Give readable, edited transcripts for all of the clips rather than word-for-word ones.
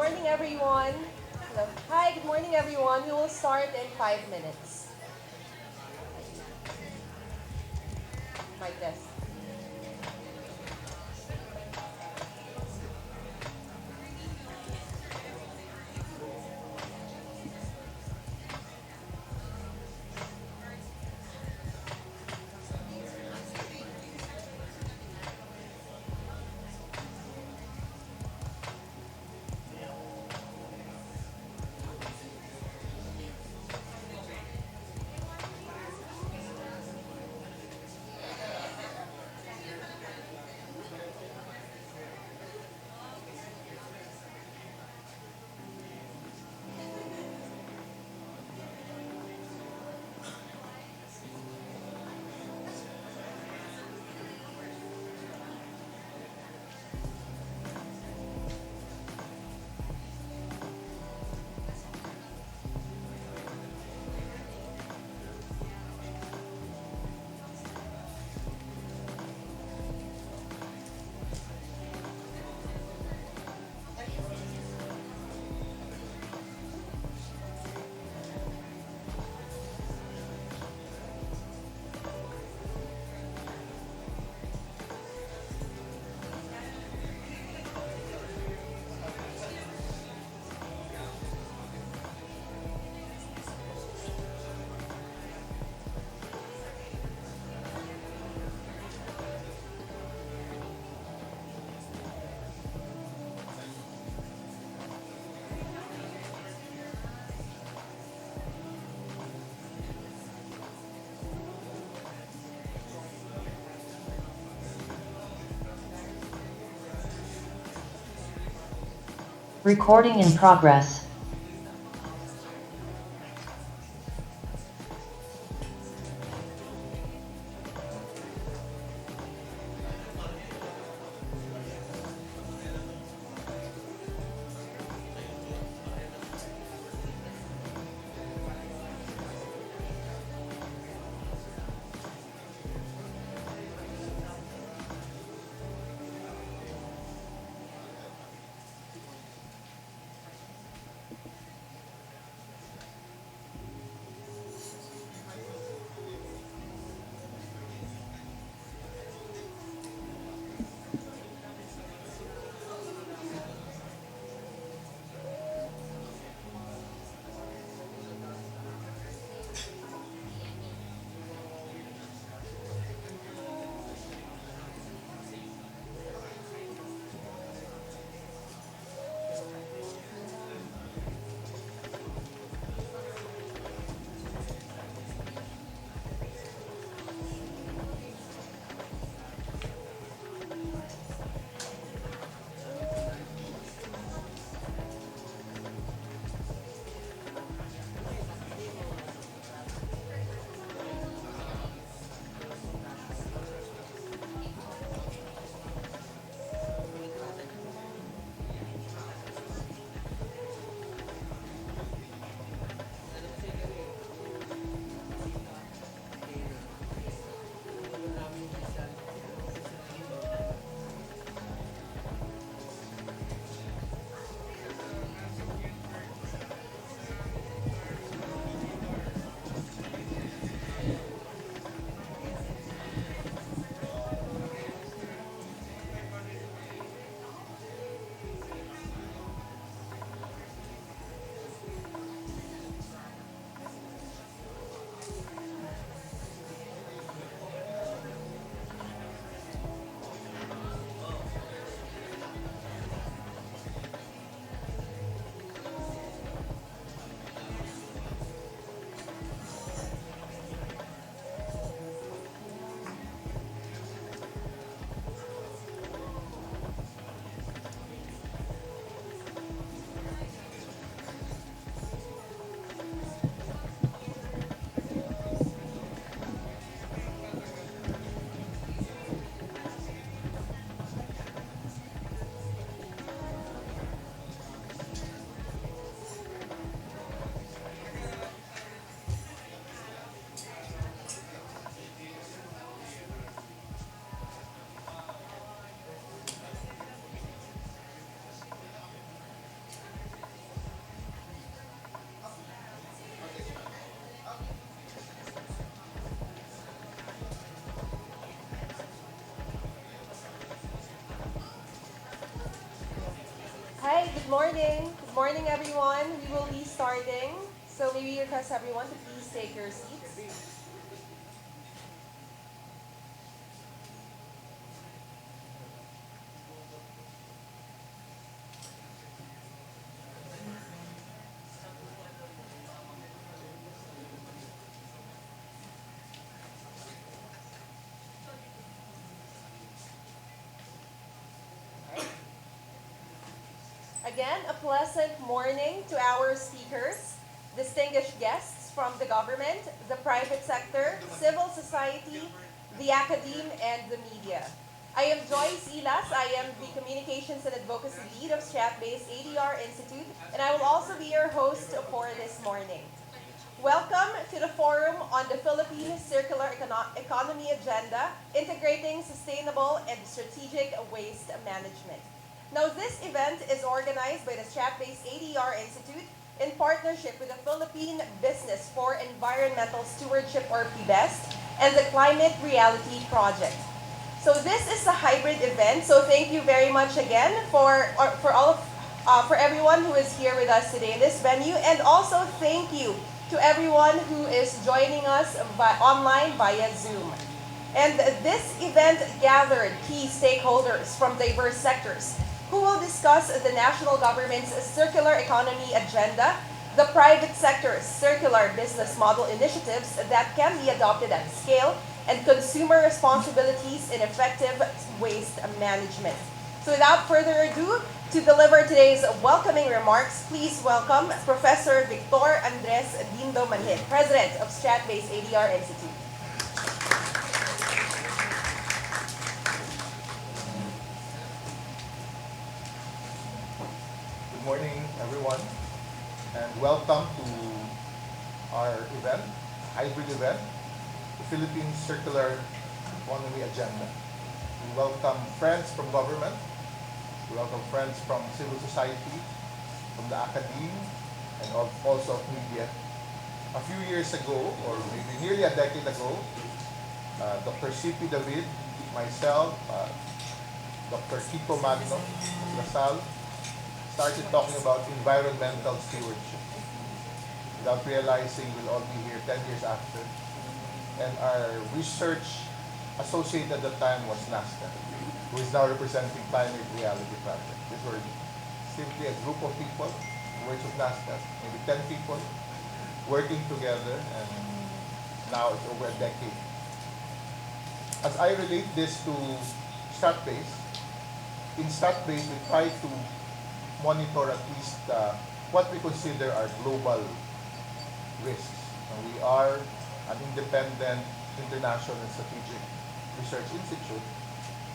morning, everyone. Hello. Hi, good morning, everyone. We will start in 5 minutes. Mic test. Recording in progress. morning. Good morning, everyone. We will be starting. So maybe request everyone to please take your seats. Again, a pleasant morning to our speakers, distinguished guests from the government, the private sector, civil society, the academe, and the media. I am Joyce Ilas. I am the Communications and Advocacy Lead of Strat-based ADR Institute, and I will also be your host for this morning. Welcome to the Forum on the Philippine Circular Economy Agenda, Integrating Sustainable and Strategic Waste Management. Now, this event is organized by the Strat-based ADR Institute in partnership with the Philippine Business for Environmental Stewardship, or PBEST, and the Climate Reality Project. So this is a hybrid event. So thank you very much again for everyone who is here with us today in this venue, and also thank you to everyone who is joining us online via Zoom. And this event gathered key stakeholders from diverse sectors who will discuss the national government's circular economy agenda, the private sector's circular business model initiatives that can be adopted at scale, and consumer responsibilities in effective waste management. So without further ado, to deliver today's welcoming remarks, please welcome Professor Victor Andres Dindo Manhid, President of Strat-based ADR Institute. Good morning, everyone, and welcome to our event, hybrid event, the Philippine Circular Economy Agenda. We welcome friends from government, we welcome friends from civil society, from the academe, and also of media. A few years ago, or maybe nearly a decade ago, Dr. C.P. David, myself, Dr. Kiko Magno, Lasal, started talking about environmental stewardship. Without realizing, we'll all be here 10 years after. And our research associate at the time was NASCA, who is now representing Climate Reality Project. These were simply a group of people, in words of NASCA, maybe 10 people, working together, and now it's over a decade. As I relate this to Strat-based, in Strat-based we try to monitor at least what we consider are global risks. And we are an independent international and strategic research institute,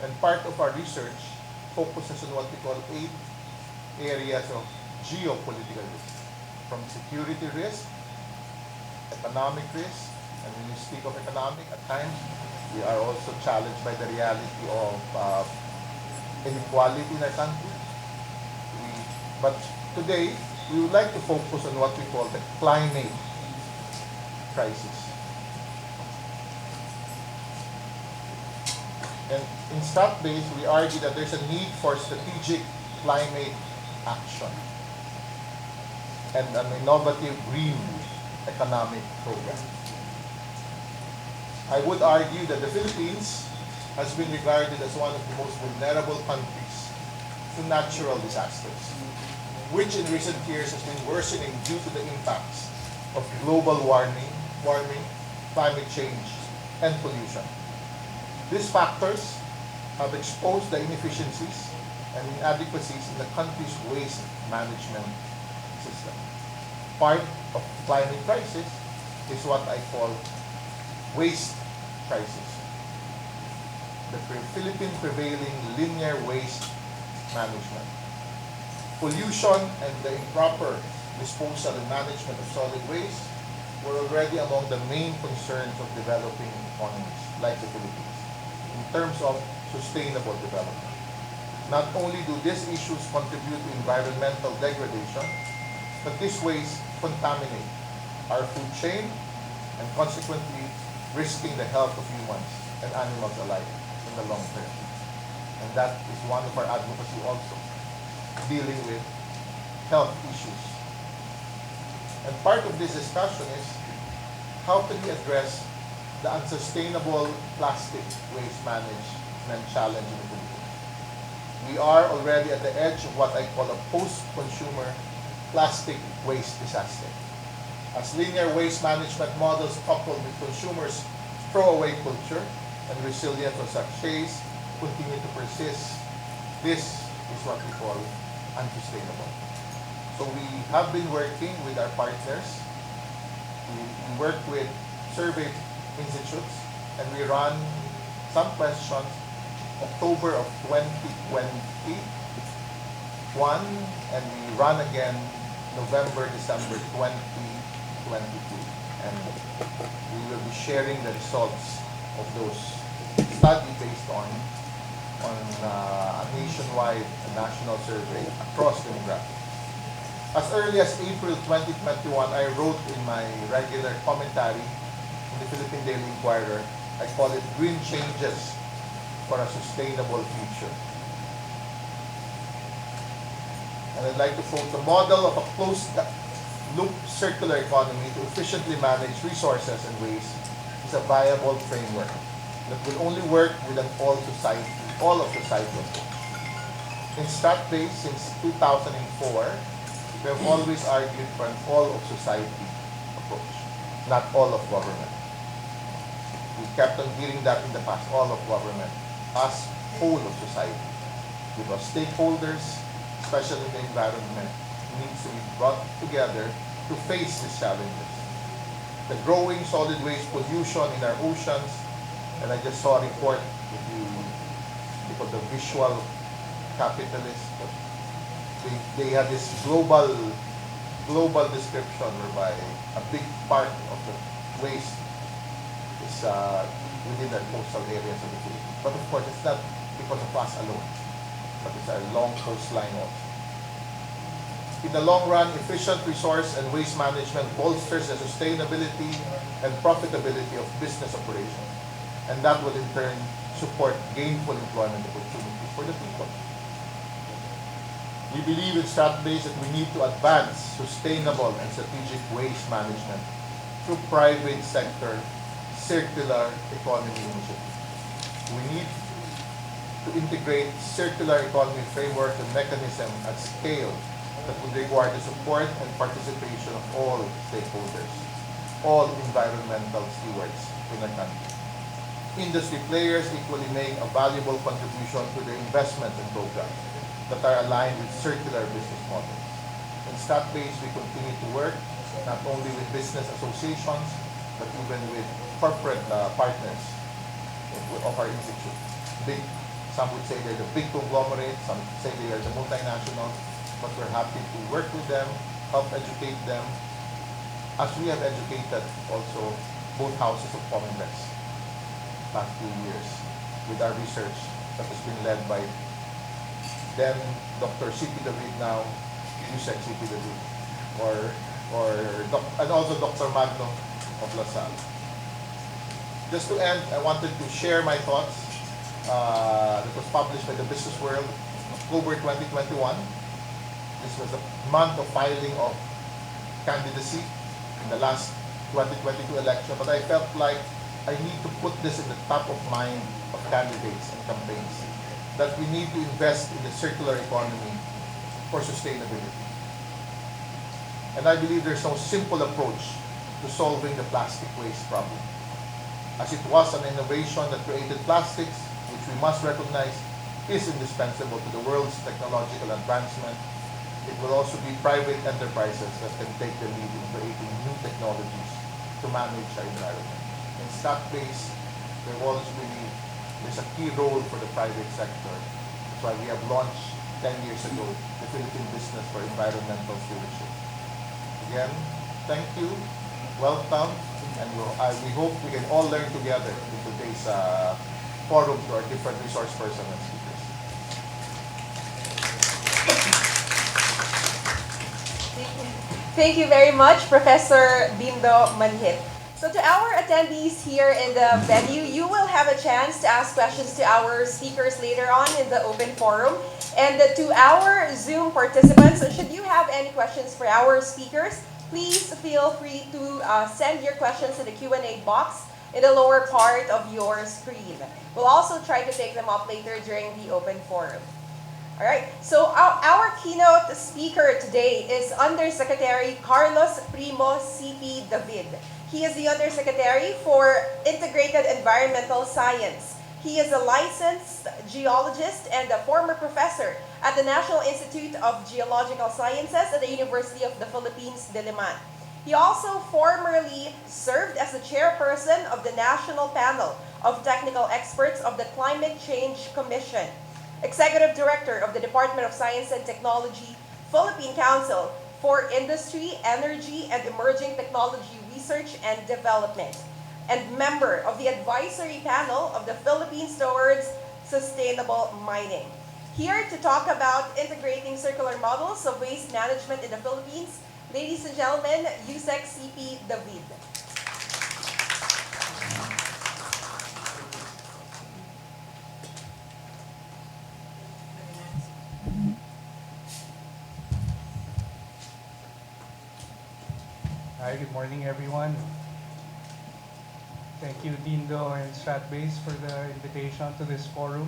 and part of our research focuses on what we call 8 areas of geopolitical risk, from security risk, economic risk, and when you speak of economic, at times we are also challenged by the reality of inequality in our country. But today, we would like to focus on what we call the climate crisis. And in Strat-based, we argue that there's a need for strategic climate action and an innovative green economic program. I would argue that the Philippines has been regarded as one of the most vulnerable countries to natural disasters, which in recent years has been worsening due to the impacts of global warming, climate change, and pollution. These factors have exposed the inefficiencies and inadequacies in the country's waste management system. Part of the climate crisis is what I call waste crisis. The Philippine prevailing linear waste management. Pollution and the improper disposal and management of solid waste were already among the main concerns of developing economies like the Philippines in terms of sustainable development. Not only do these issues contribute to environmental degradation, but these waste contaminate our food chain and consequently risking the health of humans and animals alike in the long term. And that is one of our advocacy also, dealing with health issues. And part of this discussion is how can we address the unsustainable plastic waste management challenge in the Philippines. We are already at the edge of what I call a post-consumer plastic waste disaster. As linear waste management models coupled with consumers' throwaway culture and resilience of sachets continue to persist, this is what we call unsustainable. So we have been working with our partners. We work with survey institutes, and we run some questions October of 2021, and we run again November, December 2022. And we will be sharing the results of those studies based on a nationwide national survey across demographics. As early as April 2021, I wrote in my regular commentary in the Philippine Daily Inquirer, I call it Green Changes for a Sustainable Future. And I'd like to quote, the model of a closed-loop circular economy to efficiently manage resources and waste is a viable framework that will only work with an all of society approach. In StatBase, since 2004, we have always argued for an all of society approach, not all of government. We kept on hearing that in the past, all of government, us, whole of society. Because stakeholders, especially in the environment, needs to be brought together to face these challenges. The growing solid waste pollution in our oceans, and I just saw a report, if you look at the visual capitalist, they have this global description whereby a big part of the waste is within the coastal areas of the Philippines. But of course, it's not because of us alone, but it's our long coastline also. In the long run, efficient resource and waste management bolsters the sustainability and profitability of business operations, and that will in turn support gainful employment opportunities for the people. We believe in StatBase that we need to advance sustainable and strategic waste management through private sector circular economy initiatives. We need to integrate circular economy framework and mechanism at scale that would require the support and participation of all stakeholders, all environmental stewards in the country. Industry players equally make a valuable contribution to the investment and programs that are aligned with circular business models. In StatBase, we continue to work not only with business associations, but even with corporate partners of our institute. Some would say they're the big conglomerates, some say they are the multinationals, but we're happy to work with them, help educate them, as we have educated also both houses of Congress past few years with our research that has been led by then Dr. C.P. David, now USEC C.P. David, and also Dr. Magno of La Salle. Just to end, I wanted to share my thoughts that was published by the Business World, October 2021. This was the month of filing of candidacy in the last 2022 election, but I felt like I need to put this in the top of mind of candidates and campaigns, that we need to invest in the circular economy for sustainability. And I believe there's no simple approach to solving the plastic waste problem. As it was an innovation that created plastics, which we must recognize is indispensable to the world's technological advancement, it will also be private enterprises that can take the lead in creating new technologies to manage our environment. In StatBase, there's a key role for the private sector. That's why we have launched 10 years ago the Philippine Business for Environmental Stewardship. Again, thank you, welcome, and we hope we can all learn together in today's forum to our different resource persons and speakers. Thank you very much, Professor Bindo Manhit. So to our attendees here in the venue, you will have a chance to ask questions to our speakers later on in the open forum. And to our Zoom participants, should you have any questions for our speakers, please feel free to send your questions to the Q&A box in the lower part of your screen. We'll also try to take them up later during the open forum. All right, so our keynote speaker today is Undersecretary Carlos Primo C.P. David. He is the Undersecretary for Integrated Environmental Science. He is a licensed geologist and a former professor at the National Institute of Geological Sciences at the University of the Philippines, Diliman. He also formerly served as the chairperson of the National Panel of Technical Experts of the Climate Change Commission, Executive Director of the Department of Science and Technology, Philippine Council for Industry, Energy, and Emerging Technology Research and Development, and member of the Advisory Panel of the Philippines Towards Sustainable Mining. Here to talk about integrating circular models of waste management in the Philippines, ladies and gentlemen, Yusek C.P. David. Hi, good morning, everyone. Thank you, Dindo and Stratbase, for the invitation to this forum.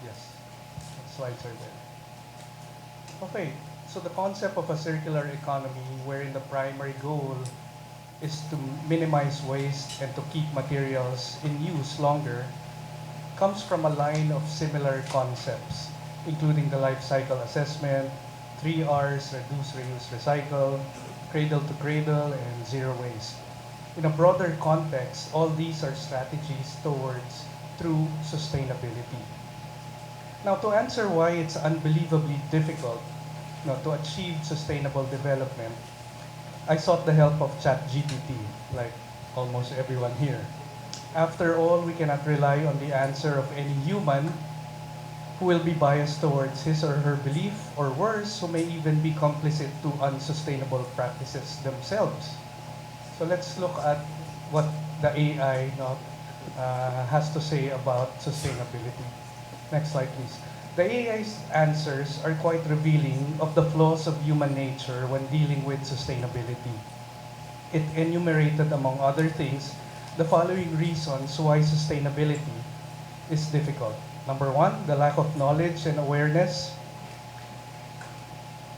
Yes, the slides are there. Okay, so the concept of a circular economy, wherein the primary goal is to minimize waste and to keep materials in use longer, comes from a line of similar concepts, including the life cycle assessment, 3Rs, reduce, reuse, recycle, cradle to cradle, and zero waste. In a broader context, all these are strategies towards true sustainability. Now, to answer why it's unbelievably difficult to achieve sustainable development, I sought the help of ChatGPT, like almost everyone here. After all, we cannot rely on the answer of any human who will be biased towards his or her belief, or worse, who may even be complicit to unsustainable practices themselves. So let's look at what the AI has to say about sustainability. Next slide, please. The AI's answers are quite revealing of the flaws of human nature when dealing with sustainability. It enumerated, among other things, the following reasons why sustainability is difficult. Number one, the lack of knowledge and awareness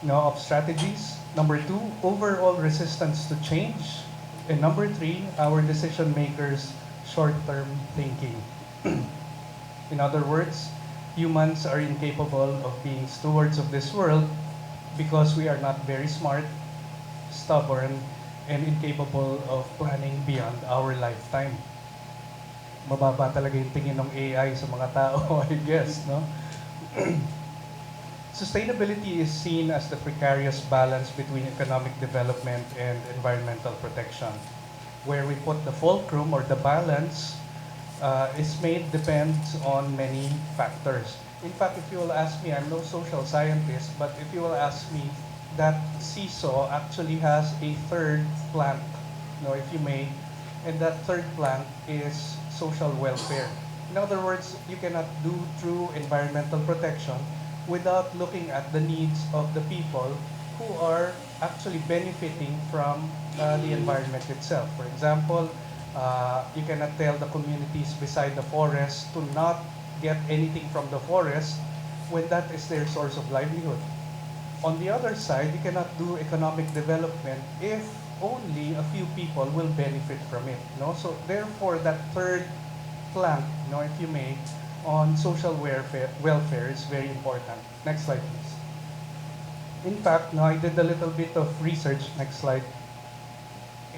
of strategies. Number two, overall resistance to change. And number three, our decision makers' short-term thinking. In other words, humans are incapable of being stewards of this world because we are not very smart, stubborn, and incapable of planning beyond our lifetime. Mababa talaga yung tingin ng AI sa mga tao, I guess, no? Sustainability is seen as the precarious balance between economic development and environmental protection, where we put the fulcrum, or the balance is made depends on many factors. In fact, if you will ask me, I'm no social scientist, but if you will ask me, that seesaw actually has a third plank, if you may, and that third plank is social welfare. In other words, you cannot do true environmental protection without looking at the needs of the people who are actually benefiting from the environment itself. For example, you cannot tell the communities beside the forest to not get anything from the forest when that is their source of livelihood. On the other side, you cannot do economic development if only a few people will benefit from it. So therefore, that third plank, if you may, on social welfare is very important. Next slide, please. In fact, I did a little bit of research, next slide,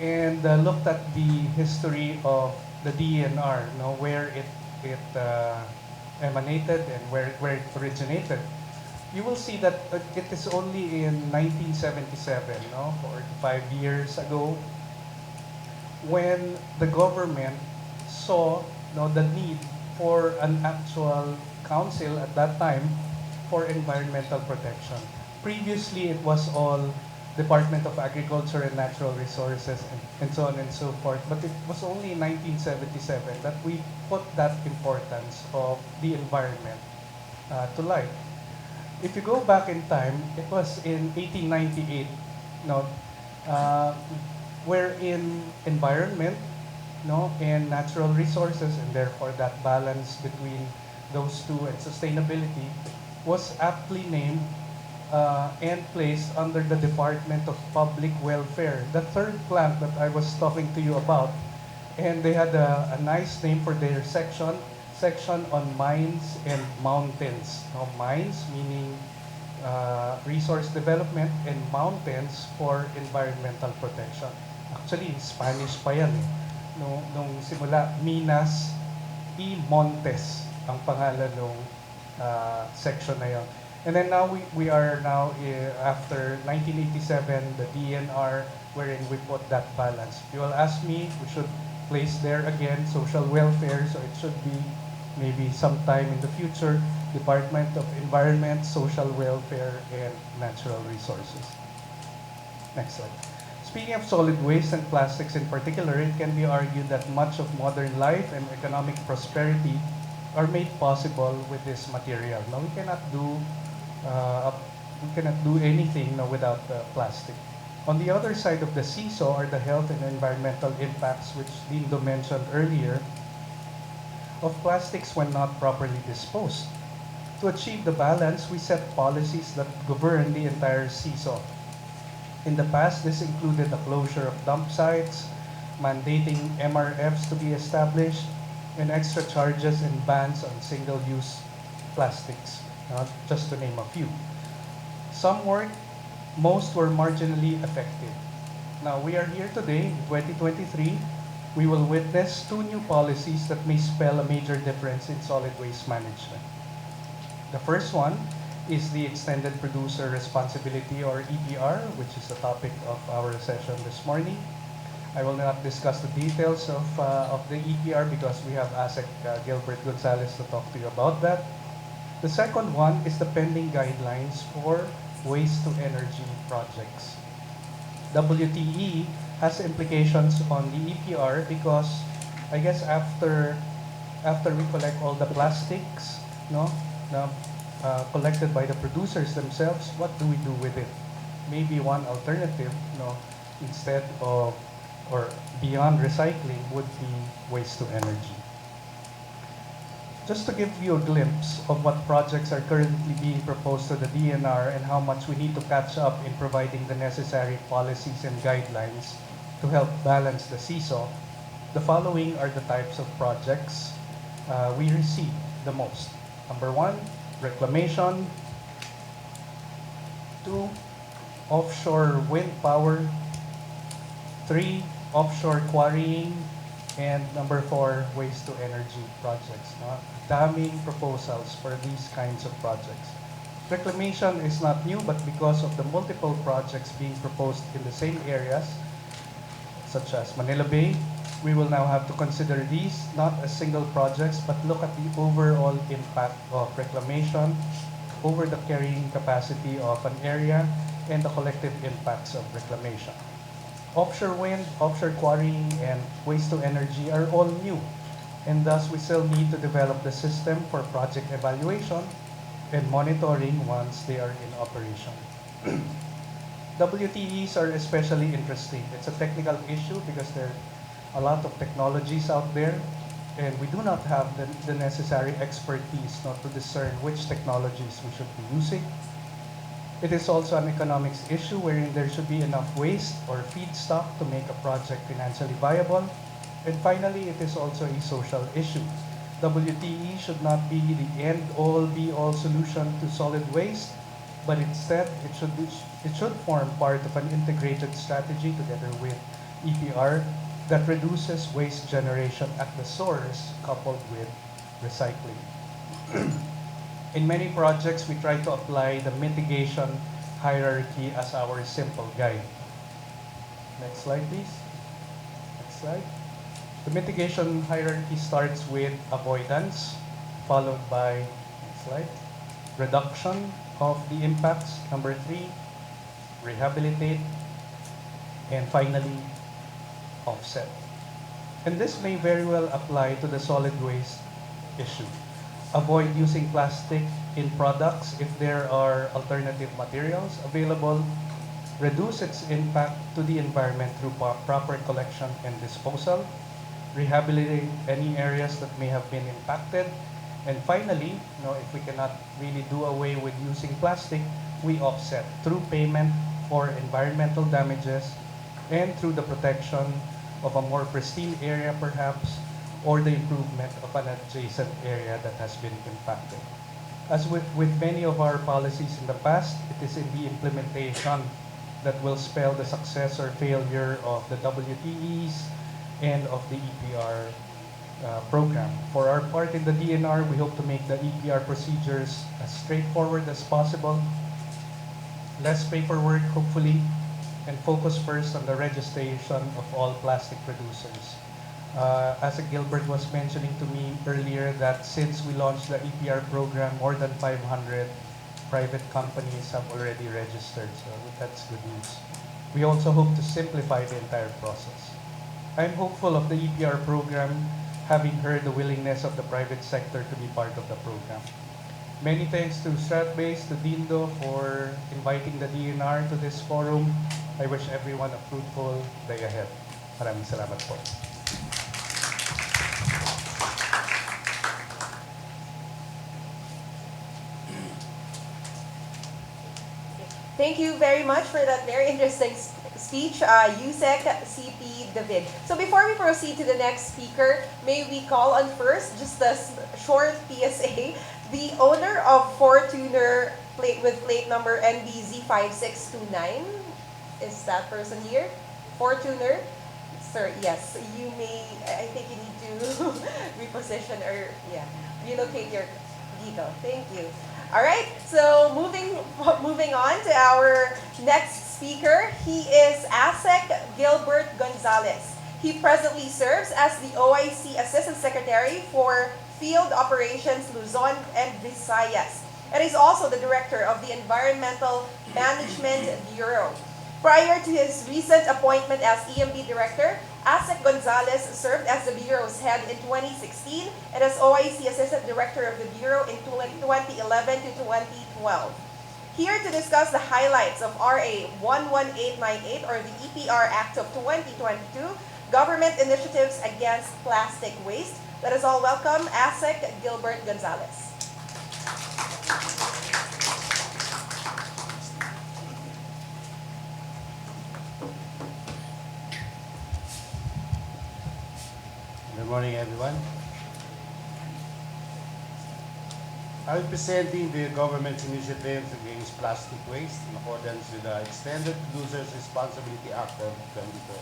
and looked at the history of the DENR, where it emanated and where it originated. You will see that it is only in 1977, 45 years ago, when the government saw the need for an actual council at that time for environmental protection. Previously, it was all Department of Agriculture and Natural Resources, and so on and so forth. But it was only in 1977 that we put that importance of the environment to light. If you go back in time, it was in 1898, no, uh, wherein environment, no, and natural resources, and therefore that balance between those two and sustainability was aptly named and placed under the Department of Public Welfare, the third plant that I was talking to you about. And they had a nice name for their section on mines and mountains. Now, mines meaning resource development, and mountains for environmental protection. Actually, in Spanish pa yan eh. Nung simula, Minas y Montes ang pangalan nung section na yon. And then now we are now after 1987, the DNR, wherein we put that balance. If you will ask me, we should place there again social welfare, so it should be maybe sometime in the future, Department of Environment, Social Welfare, and Natural Resources. Next slide. Speaking of solid waste and plastics in particular, it can be argued that much of modern life and economic prosperity are made possible with this material. Now, we cannot do anything without plastic. On the other side of the seesaw are the health and environmental impacts, which Lindo mentioned earlier, of plastics when not properly disposed. To achieve the balance, we set policies that govern the entire seesaw. In the past, this included the closure of dump sites, mandating MRFs to be established, and extra charges and bans on single-use plastics, just to name a few. Some worked, most were marginally effective. Now, we are here today, in 2023. We will witness two new policies that may spell a major difference in solid waste management. The first one is the Extended Producer Responsibility, or EPR, which is the topic of our session this morning. I will not discuss the details of the EPR because we have ASEC Gilbert Gonzalez to talk to you about that. The second one is the pending guidelines for waste-to-energy projects. WTE has implications on the EPR because I guess after we collect all the plastics, collected by the producers themselves, what do we do with it? Maybe one alternative, instead of or beyond recycling would be waste to energy. Just to give you a glimpse of what projects are currently being proposed to the DNR and how much we need to catch up in providing the necessary policies and guidelines to help balance the seesaw, the following are the types of projects we receive the most. Number one, reclamation. Two, offshore wind power. Three, offshore quarrying. And number four, waste to energy projects. Daming proposals for these kinds of projects. Reclamation is not new, but because of the multiple projects being proposed in the same areas, such as Manila Bay, we will now have to consider these not as single projects, but look at the overall impact of reclamation over the carrying capacity of an area and the collective impacts of reclamation. Offshore wind, offshore quarrying, and waste to energy are all new, and thus we still need to develop the system for project evaluation and monitoring once they are in operation. WTEs are especially interesting. It's a technical issue because there are a lot of technologies out there, and we do not have the necessary expertise not to discern which technologies we should be using. It is also an economics issue wherein there should be enough waste or feedstock to make a project financially viable. And finally, it is also a social issue. WTE should not be the end-all, be-all solution to solid waste, but instead it should form part of an integrated strategy together with EPR that reduces waste generation at the source coupled with recycling. In many projects, we try to apply the mitigation hierarchy as our simple guide. Next slide, please. Next slide. The mitigation hierarchy starts with avoidance, followed by, next slide, reduction of the impacts, number 3, rehabilitate, and finally, offset. And this may very well apply to the solid waste issue. Avoid using plastic in products if there are alternative materials available. Reduce its impact to the environment through proper collection and disposal. Rehabilitate any areas that may have been impacted. And finally, if we cannot really do away with using plastic, we offset through payment for environmental damages and through the protection of a more pristine area perhaps, or the improvement of an adjacent area that has been impacted. As with many of our policies in the past, it is in the implementation that will spell the success or failure of the WTEs and of the EPR program. For our part in the DNR, we hope to make the EPR procedures as straightforward as possible, less paperwork hopefully, and focus first on the registration of all plastic producers. As Gilbert was mentioning to me earlier, that since we launched the EPR program, more than 500 private companies have already registered, so that's good news. We also hope to simplify the entire process. I'm hopeful of the EPR program, having heard the willingness of the private sector to be part of the program. Many thanks to Stratbase, to Dindo for inviting the DNR to this forum. I wish everyone a fruitful day ahead. Maraming salamat po. Thank you very much for that very interesting speech, USEC CP David. So before we proceed to the next speaker, may we call on first, just a short PSA, the owner of Fortuner with plate number NBZ5629. Is that person here? Fortuner? Sir, yes. You may, I think you need to reposition or, relocate your vehicle. Thank you. All right, so moving on to our next speaker. He is ASEC Gilbert Gonzalez. He presently serves as the OIC Assistant Secretary for Field Operations Luzon and Visayas. And he's also the Director of the Environmental Management Bureau. Prior to his recent appointment as EMB Director, ASEC Gonzalez served as the Bureau's head in 2016 and as OIC Assistant Director of the Bureau in 2011 to 2012. Here to discuss the highlights of RA 11898 or the EPR Act of 2022, Government Initiatives Against Plastic Waste, let us all welcome ASEC Gilbert Gonzalez. Good morning, everyone. I'll be presenting the government's initiatives against plastic waste in accordance with the Extended Producers Responsibility Act of 2020.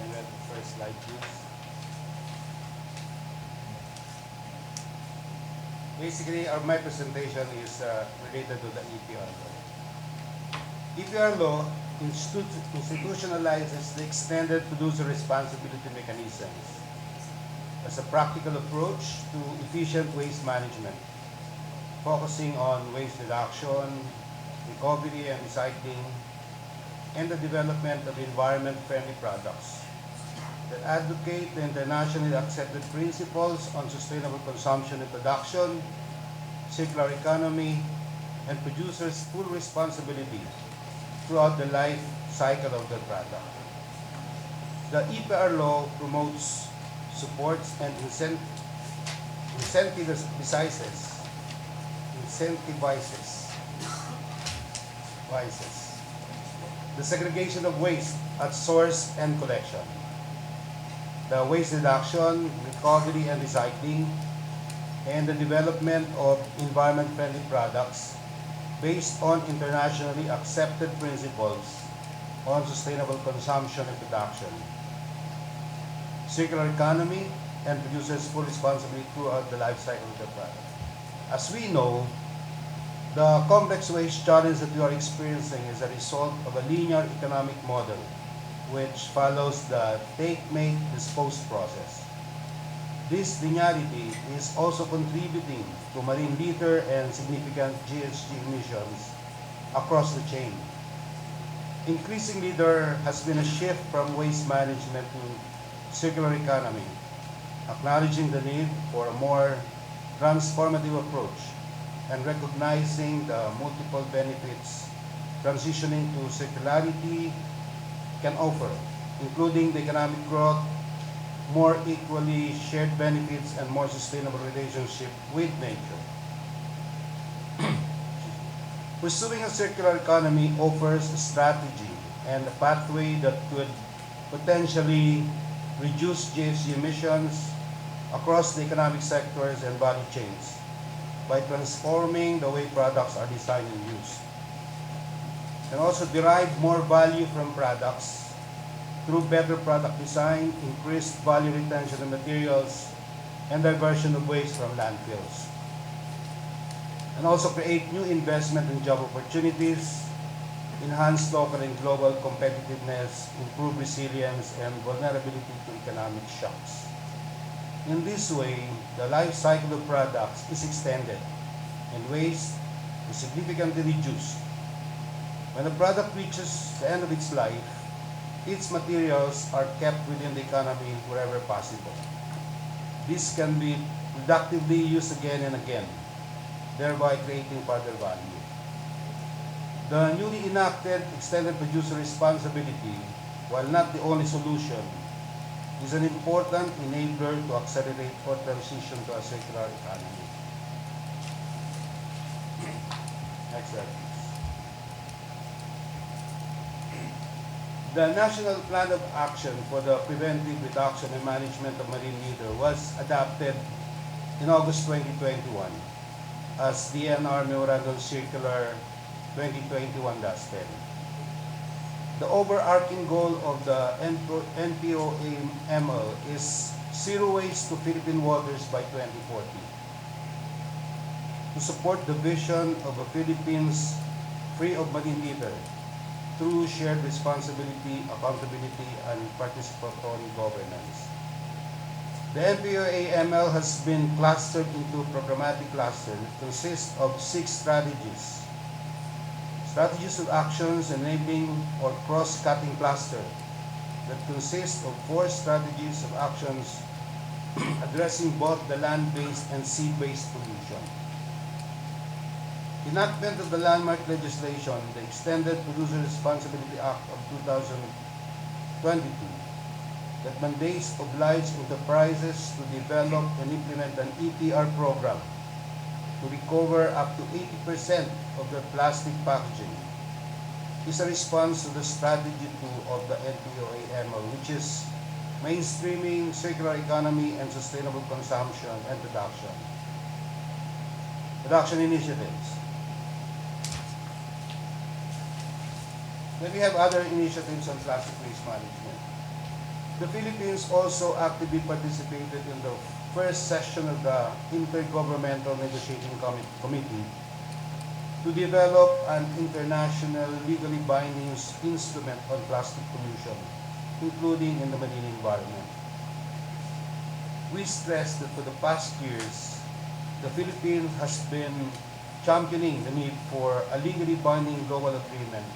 And we have the first slide, please. Basically, my presentation is related to the EPR law. EPR law institutionalizes the extended producer responsibility mechanisms as a practical approach to efficient waste management, focusing on waste reduction, recovery and recycling, and the development of environment-friendly products that advocate the internationally accepted principles on sustainable consumption and production, circular economy, and producers' full responsibility throughout the life cycle of the product. The EPR law promotes, supports, and incentivizes the segregation of waste at source and collection, the waste reduction, recovery, and recycling, and the development of environment-friendly products based on internationally accepted principles on sustainable consumption and production, circular economy, and producers' full responsibility throughout the life cycle of the product. As we know, the complex waste challenge that we are experiencing is a result of a linear economic model which follows the take, make, dispose process. This linearity is also contributing to marine litter and significant GHG emissions across the chain. Increasingly, there has been a shift from waste management to circular economy, acknowledging the need for a more transformative approach and recognizing the multiple benefits transitioning to circularity can offer, including the economic growth, more equally shared benefits, and more sustainable relationship with nature. Pursuing a circular economy offers a strategy and a pathway that could potentially reduce GHG emissions across the economic sectors and value chains by transforming the way products are designed and used. And also derive more value from products through better product design, increased value retention of materials, and diversion of waste from landfills. And also create new investment and job opportunities, enhance local and global competitiveness, improve resilience, and vulnerability to economic shocks. In this way, the life cycle of products is extended and waste is significantly reduced. When a product reaches the end of its life, its materials are kept within the economy wherever possible. This can be productively used again and again, thereby creating further value. The newly enacted extended producer responsibility, while not the only solution, is an important enabler to accelerate our transition to a circular economy. Next slide, please. The National Plan of Action for the Preventive Reduction and Management of Marine Litter was adopted in August 2021 as DNR Memorandum Circular 2021-10. The overarching goal of the NPOAML is zero waste to Philippine waters by 2040. To support the vision of a Philippines free of marine litter through shared responsibility, accountability, and participatory governance. The NPOAML has been clustered into programmatic clusters that consist of 6 strategies. Strategies of actions enabling or cross-cutting cluster that consist of 4 strategies of actions addressing both the land-based and sea-based pollution. Enactment of the landmark legislation, the Extended Producer Responsibility Act of 2022, that mandates obliged enterprises to develop and implement an EPR program to recover up to 80% of their plastic packaging, is a response to the strategy 2 of the NPOAML, which is mainstreaming circular economy and sustainable consumption and production initiatives. Then we have other initiatives on plastic waste management. The Philippines also actively participated in the first session of the Intergovernmental Negotiating Committee to develop an international legally binding instrument on plastic pollution, including in the marine environment. We stress that for the past years, the Philippines has been championing the need for a legally binding global agreement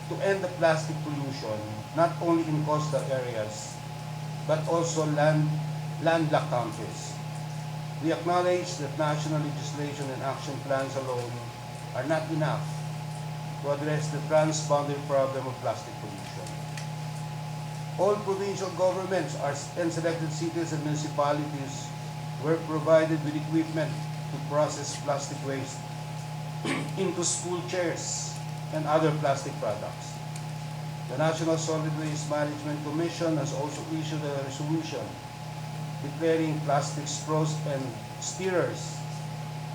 to end the plastic pollution, not only in coastal areas, but also landlocked countries. We acknowledge that national legislation and action plans alone are not enough to address the transboundary problem of plastic pollution. All provincial governments and selected cities and municipalities were provided with equipment to process plastic waste into school chairs and other plastic products. The National Solid Waste Management Commission has also issued a resolution declaring plastic straws and stirrers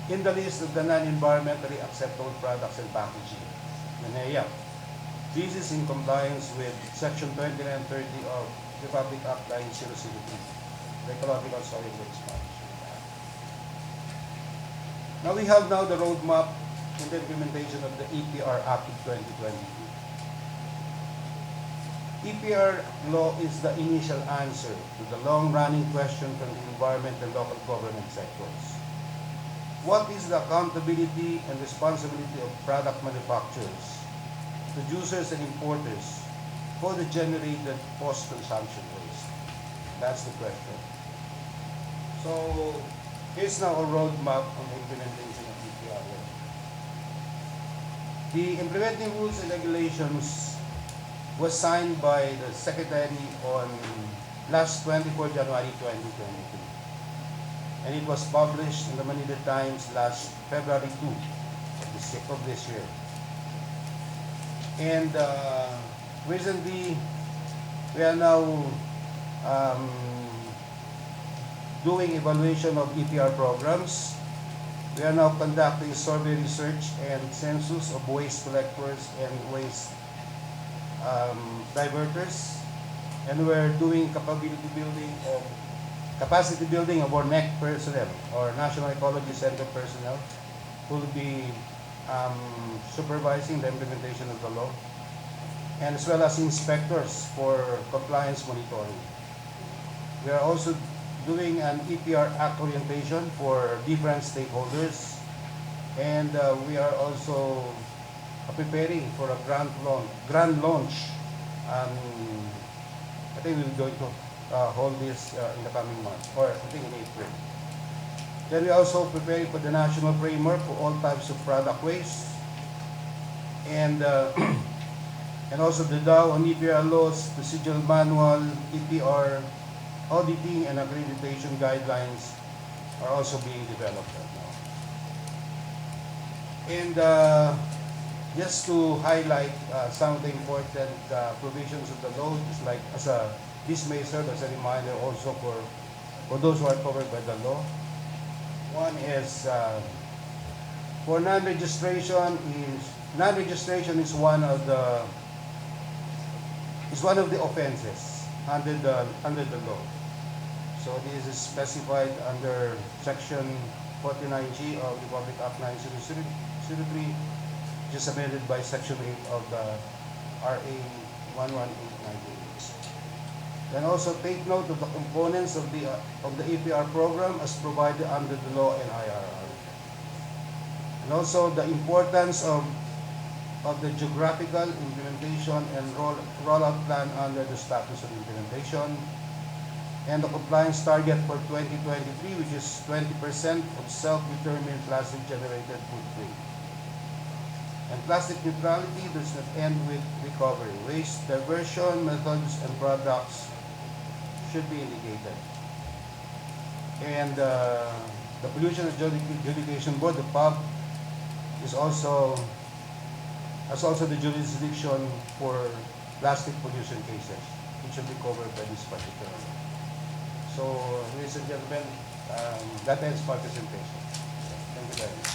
in the list of the non-environmentally acceptable products and packaging, NEA. This is in compliance with Section 29 and 30 of Republic Act 9003, the Ecological Solid Waste Management Act. Now we have the roadmap in the implementation of the EPR Act of 2022. EPR law is the initial answer to the long-running question from the environment and local government sectors. What is the accountability and responsibility of product manufacturers, producers and importers for the generated post-consumption waste? That's the question. So here's now a roadmap on the implementation of EPR law. The implementing rules and regulations was signed by the Secretary on last 24 January 2023. And it was published in the Manila Times last February 2 of this year. And recently, we are now doing evaluation of EPR programs. We are now conducting survey research and census of waste collectors and waste diverters, and we're doing capacity building of our NEC personnel, or National Ecology Center personnel, who will be supervising the implementation of the law, and as well as inspectors for compliance monitoring. We are also doing an EPR Act orientation for different stakeholders, and we are also preparing for a grand launch. I think we're going to hold this in the coming month, or I think in April. Then we're also preparing for the national framework for all types of product waste, and and also the DAO on EPR laws, procedural manual, EPR auditing and accreditation guidelines are also being developed right now. And just to highlight some of the important provisions of the law, just like this may serve as a reminder also for those who are covered by the law. One is for non-registration is one of the offenses under the law. So this is specified under Section 49G of the Public Act 9003, which is amended by Section 8 of the RA 11898. Then also take note of the components of the APR program as provided under the law and IRR. And also the importance of the geographical implementation and rollout plan under the status of implementation, and the compliance target for 2023, which is 20% of self-determined plastic generated footprint. And plastic neutrality does not end with recovery. Waste diversion methods and products should be indicated. And the Pollution Adjudication Board, the PUB, has also the jurisdiction for plastic pollution cases, which should be covered by this particular law. So, ladies and gentlemen, that ends my presentation. Thank you very much.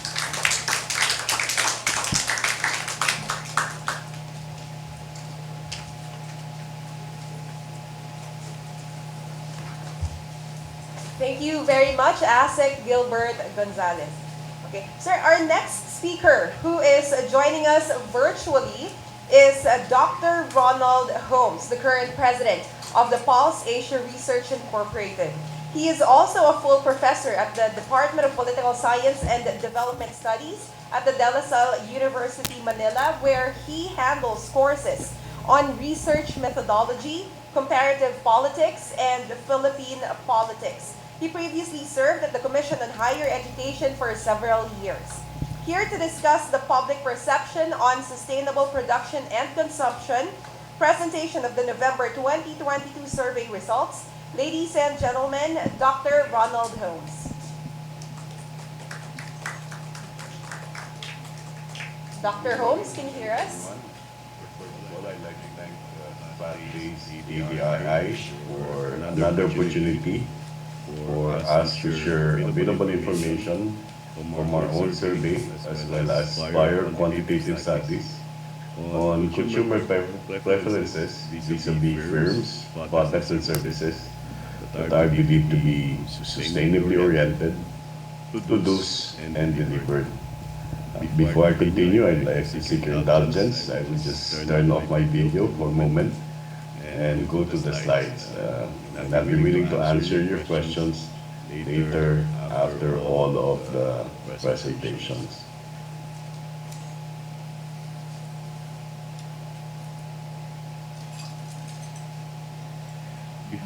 Thank you very much, ASEC Gilbert Gonzalez. Okay, sir, our next speaker who is joining us virtually is Dr. Ronald Holmes, the current president of the Pulse Asia Research Incorporated. He is also a full professor at the Department of Political Science and Development Studies at the De La Salle University, Manila, where he handles courses on research methodology, comparative politics, and Philippine politics. He previously served at the Commission on Higher Education for several years. Here to discuss the public perception on sustainable production and consumption, presentation of the November 2022 survey results, ladies and gentlemen, Dr. Ronald Holmes. Dr. Holmes, can you hear us? First of all, I'd like to thank ADRi for another opportunity for us to share available information from our own survey as well as prior quantitative studies on consumer preferences vis-a-vis firms, products, and services that are believed to be sustainably oriented, produced, and delivered. Before I continue, I'd like to seek your indulgence. I will just turn off my video for a moment and go to the slides. And I'll be willing to answer your questions later after all of the presentations.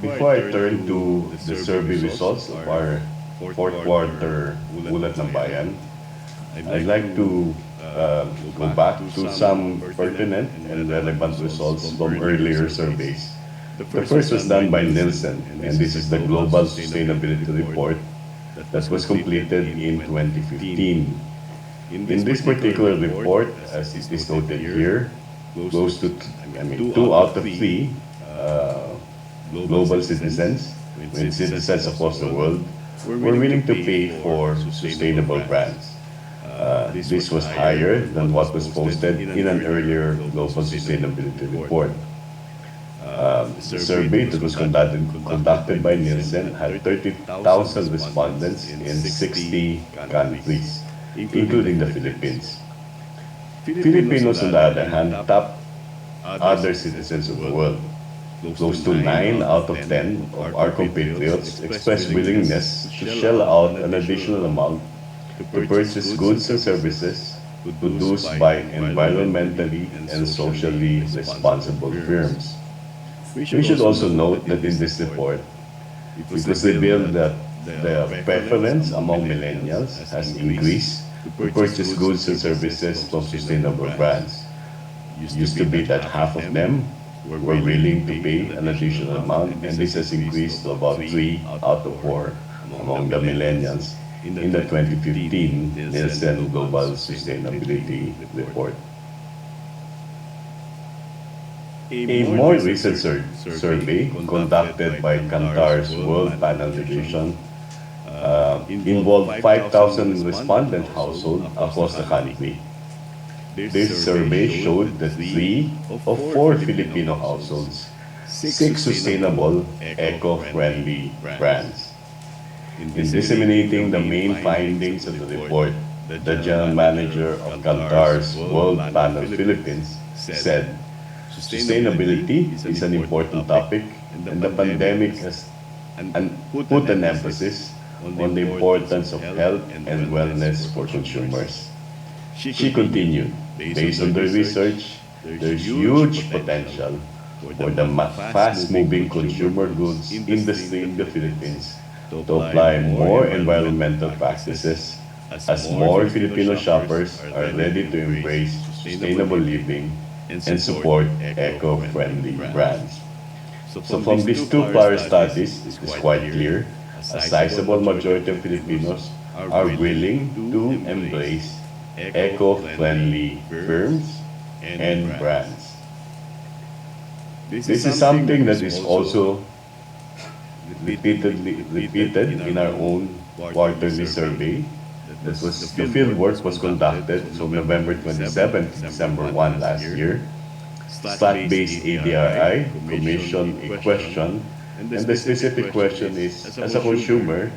Before I turn to the survey results of our fourth quarter Ulat ng Bayan, I'd like to go back to some pertinent and relevant results from earlier surveys. The first was done by Nielsen, and this is the Global Sustainability Report that was completed in 2015. In this particular report, as it is noted here, close to, 2 out of 3 global citizens, with citizens across the world, were willing to pay for sustainable brands. This was higher than what was posted in an earlier global sustainability report. The survey that was conducted by Nielsen had 30,000 respondents in 60 countries, including the Philippines. Filipinos, on the other hand, top other citizens of the world. Close to 9 out of 10 of our compatriots expressed willingness to shell out an additional amount to purchase goods and services produced by environmentally and socially responsible firms. We should also note that in this report, it was revealed that the preference among millennials has increased to purchase goods and services from sustainable brands. It used to be that half of them were willing to pay an additional amount, and this has increased to about 3 out of 4 among the millennials in the 2015 Nielsen Global Sustainability Report. A more recent survey conducted by Kantar's World Panel Division involved 5,000 respondent households across the country. This survey showed that 3 of 4 Filipino households seek sustainable, eco-friendly brands. In disseminating the main findings of the report, the General Manager of Kantar's World Panel Philippines said, "Sustainability is an important topic, and the pandemic has put an emphasis on the importance of health and wellness for consumers." She continued, "Based on the research, there's huge potential for the fast-moving consumer goods industry in the Philippines to apply more environmental practices as more Filipino shoppers are ready to embrace sustainable living and support eco-friendly brands." So from these 2 prior studies, it is quite clear a sizable majority of Filipinos are willing to embrace eco-friendly firms and brands. This is something that is also repeated in our own quarterly survey. The field work was conducted from November 27 to December 1 last year. Stat-based ADRi commissioned a question, and the specific question is, as a consumer,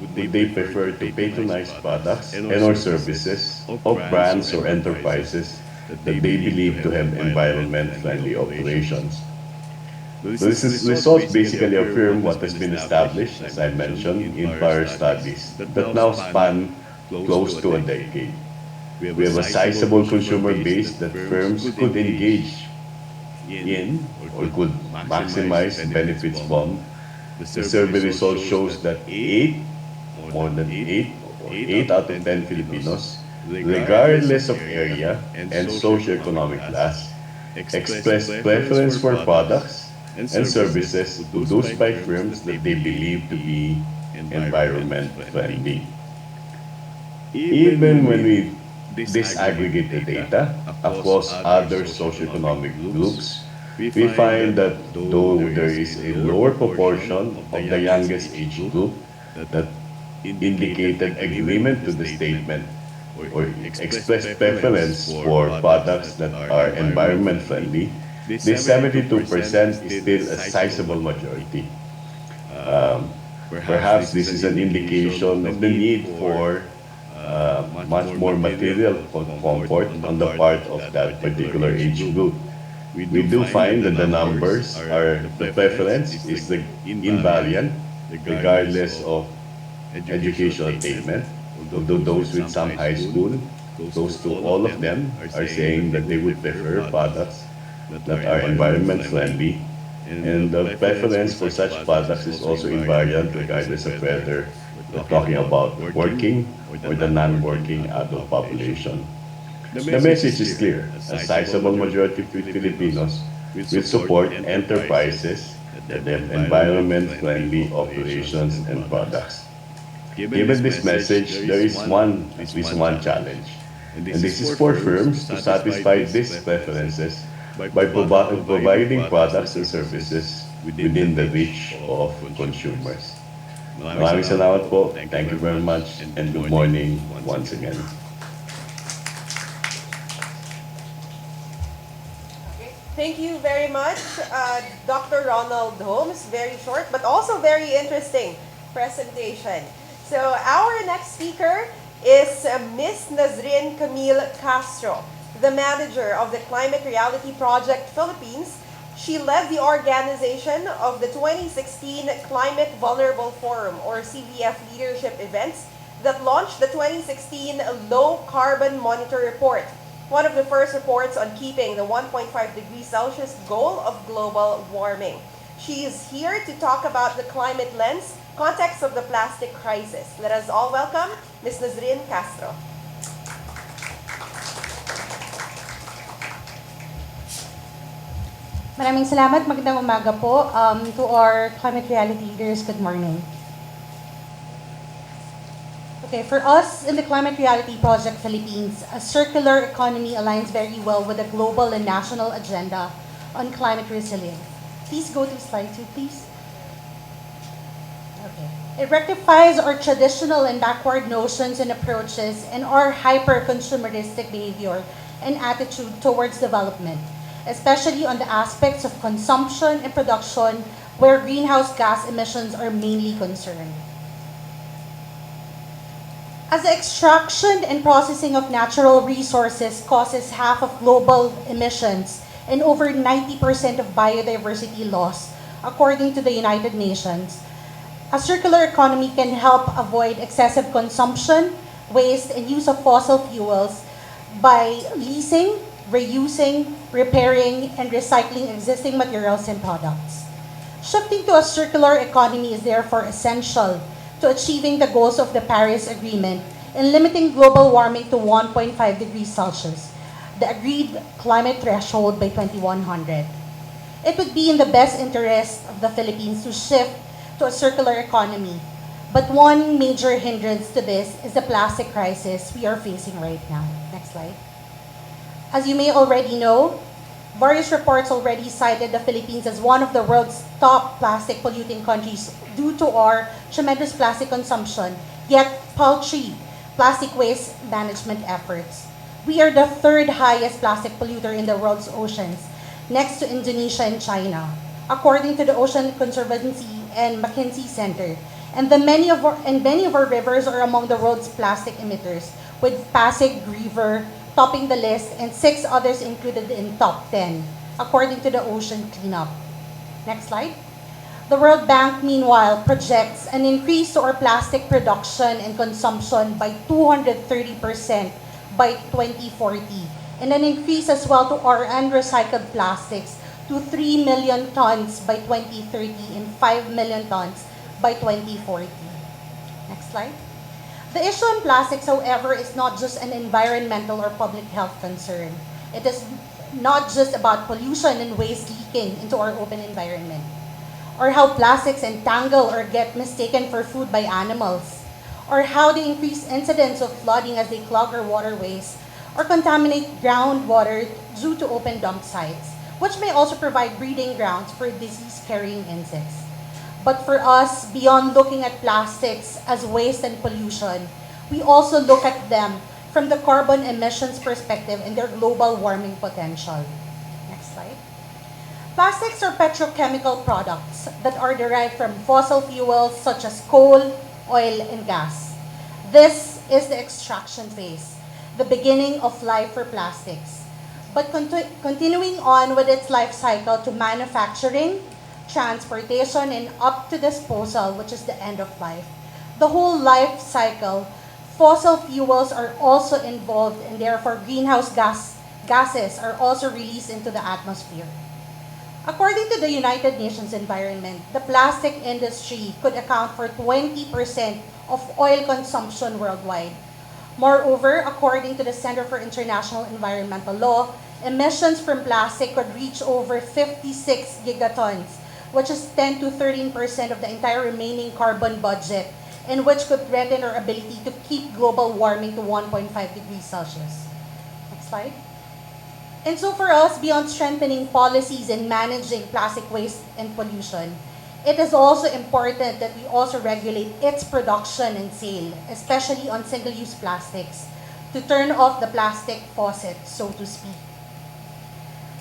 would they prefer to patronize products and or services of brands or enterprises that they believe to have environment-friendly operations? These results basically affirm what has been established, as I mentioned, in prior studies that now span close to a decade. We have a sizable consumer base that firms could engage in or could maximize benefits from. The survey result shows that more than 8 out of 10 Filipinos, regardless of area and socio-economic class, express preference for products and services produced by firms that they believe to be environment friendly. Even when we disaggregate the data across other socioeconomic groups, we find that though there is a lower proportion of the youngest age group that indicated agreement to the statement or expressed preference for products that are environment friendly, this 72% is still a sizable majority. Perhaps this is an indication of the need for much more material comfort on the part of that particular age group. we do find that the numbers are, the preference is the invariant regardless of educational attainment. Although those with some high school, close to all of them, are saying that they would prefer products that are environment friendly. And the preference for such products is also invariant regardless of whether we're talking about working or the non-working adult population. The message is clear. A sizable majority of Filipinos will support enterprises that have environment-friendly operations and products. Given this message, there is at least one challenge. And this is for firms to satisfy these preferences by providing products and services within the reach of consumers. Maraming salamat po. Thank you very much and good morning once again. Thank you very much, Dr. Ronald Holmes. Very short, but also very interesting presentation. So our next speaker is Ms. Nazrin Camille Castro, the manager of the Climate Reality Project Philippines. She led the organization of the 2016 Climate Vulnerable Forum, or CVF leadership events that launched the 2016 Low Carbon Monitor Report, one of the first reports on keeping the 1.5 degrees Celsius goal of global warming. She is here to talk about the climate lens, context of the plastic crisis. Let us all welcome Ms. Nazrin Castro. Maraming salamat. Magandang umaga po. To our climate reality leaders, good morning. Okay, for us in the Climate Reality Project Philippines, a circular economy aligns very well with the global and national agenda on climate resilience. Please go to slide 2, please. Okay. It rectifies our traditional and backward notions and approaches and our hyper-consumeristic behavior and attitude towards development, especially on the aspects of consumption and production where greenhouse gas emissions are mainly concerned. As the extraction and processing of natural resources causes half of global emissions and over 90% of biodiversity loss, according to the United Nations, a circular economy can help avoid excessive consumption, waste, and use of fossil fuels by leasing, reusing, repairing, and recycling existing materials and products. Shifting to a circular economy is therefore essential to achieving the goals of the Paris Agreement and limiting global warming to 1.5 degrees Celsius, the agreed climate threshold by 2100. It would be in the best interest of the Philippines to shift to a circular economy, but one major hindrance to this is the plastic crisis we are facing right now. Next slide. As you may already know, various reports already cited the Philippines as one of the world's top plastic polluting countries due to our tremendous plastic consumption, yet paltry plastic waste management efforts. We are the third highest plastic polluter in the world's oceans, next to Indonesia and China, according to the Ocean Conservancy and McKinsey Center. And many of our rivers are among the world's plastic emitters, with Pasig River topping the list and 6 others included in top 10, according to the Ocean Cleanup. Next slide. The World Bank, meanwhile, projects an increase to our plastic production and consumption by 230% by 2040, and an increase as well to our unrecycled plastics to 3 million tons by 2030 and 5 million tons by 2040. Next slide. The issue in plastics, however, is not just an environmental or public health concern. It is not just about pollution and waste leaking into our open environment, or how plastics entangle or get mistaken for food by animals, or how they increase incidence of flooding as they clog our waterways, or contaminate groundwater due to open dump sites, which may also provide breeding grounds for disease-carrying insects. But for us, beyond looking at plastics as waste and pollution, we also look at them from the carbon emissions perspective and their global warming potential. Next slide. Plastics are petrochemical products that are derived from fossil fuels such as coal, oil, and gas. This is the extraction phase, the beginning of life for plastics. but continuing on with its life cycle to manufacturing, transportation, and up to disposal, which is the end of life. The whole life cycle, fossil fuels are also involved, and therefore gases are also released into the atmosphere. According to the United Nations Environment, the plastic industry could account for 20% of oil consumption worldwide. Moreover, according to the Center for International Environmental Law, emissions from plastic could reach over 56 gigatons, which is 10 to 13% of the entire remaining carbon budget, and which could threaten our ability to keep global warming to 1.5 degrees Celsius. Next slide. And so for us, beyond strengthening policies and managing plastic waste and pollution, it is also important that we also regulate its production and sale, especially on single-use plastics, to turn off the plastic faucet, so to speak.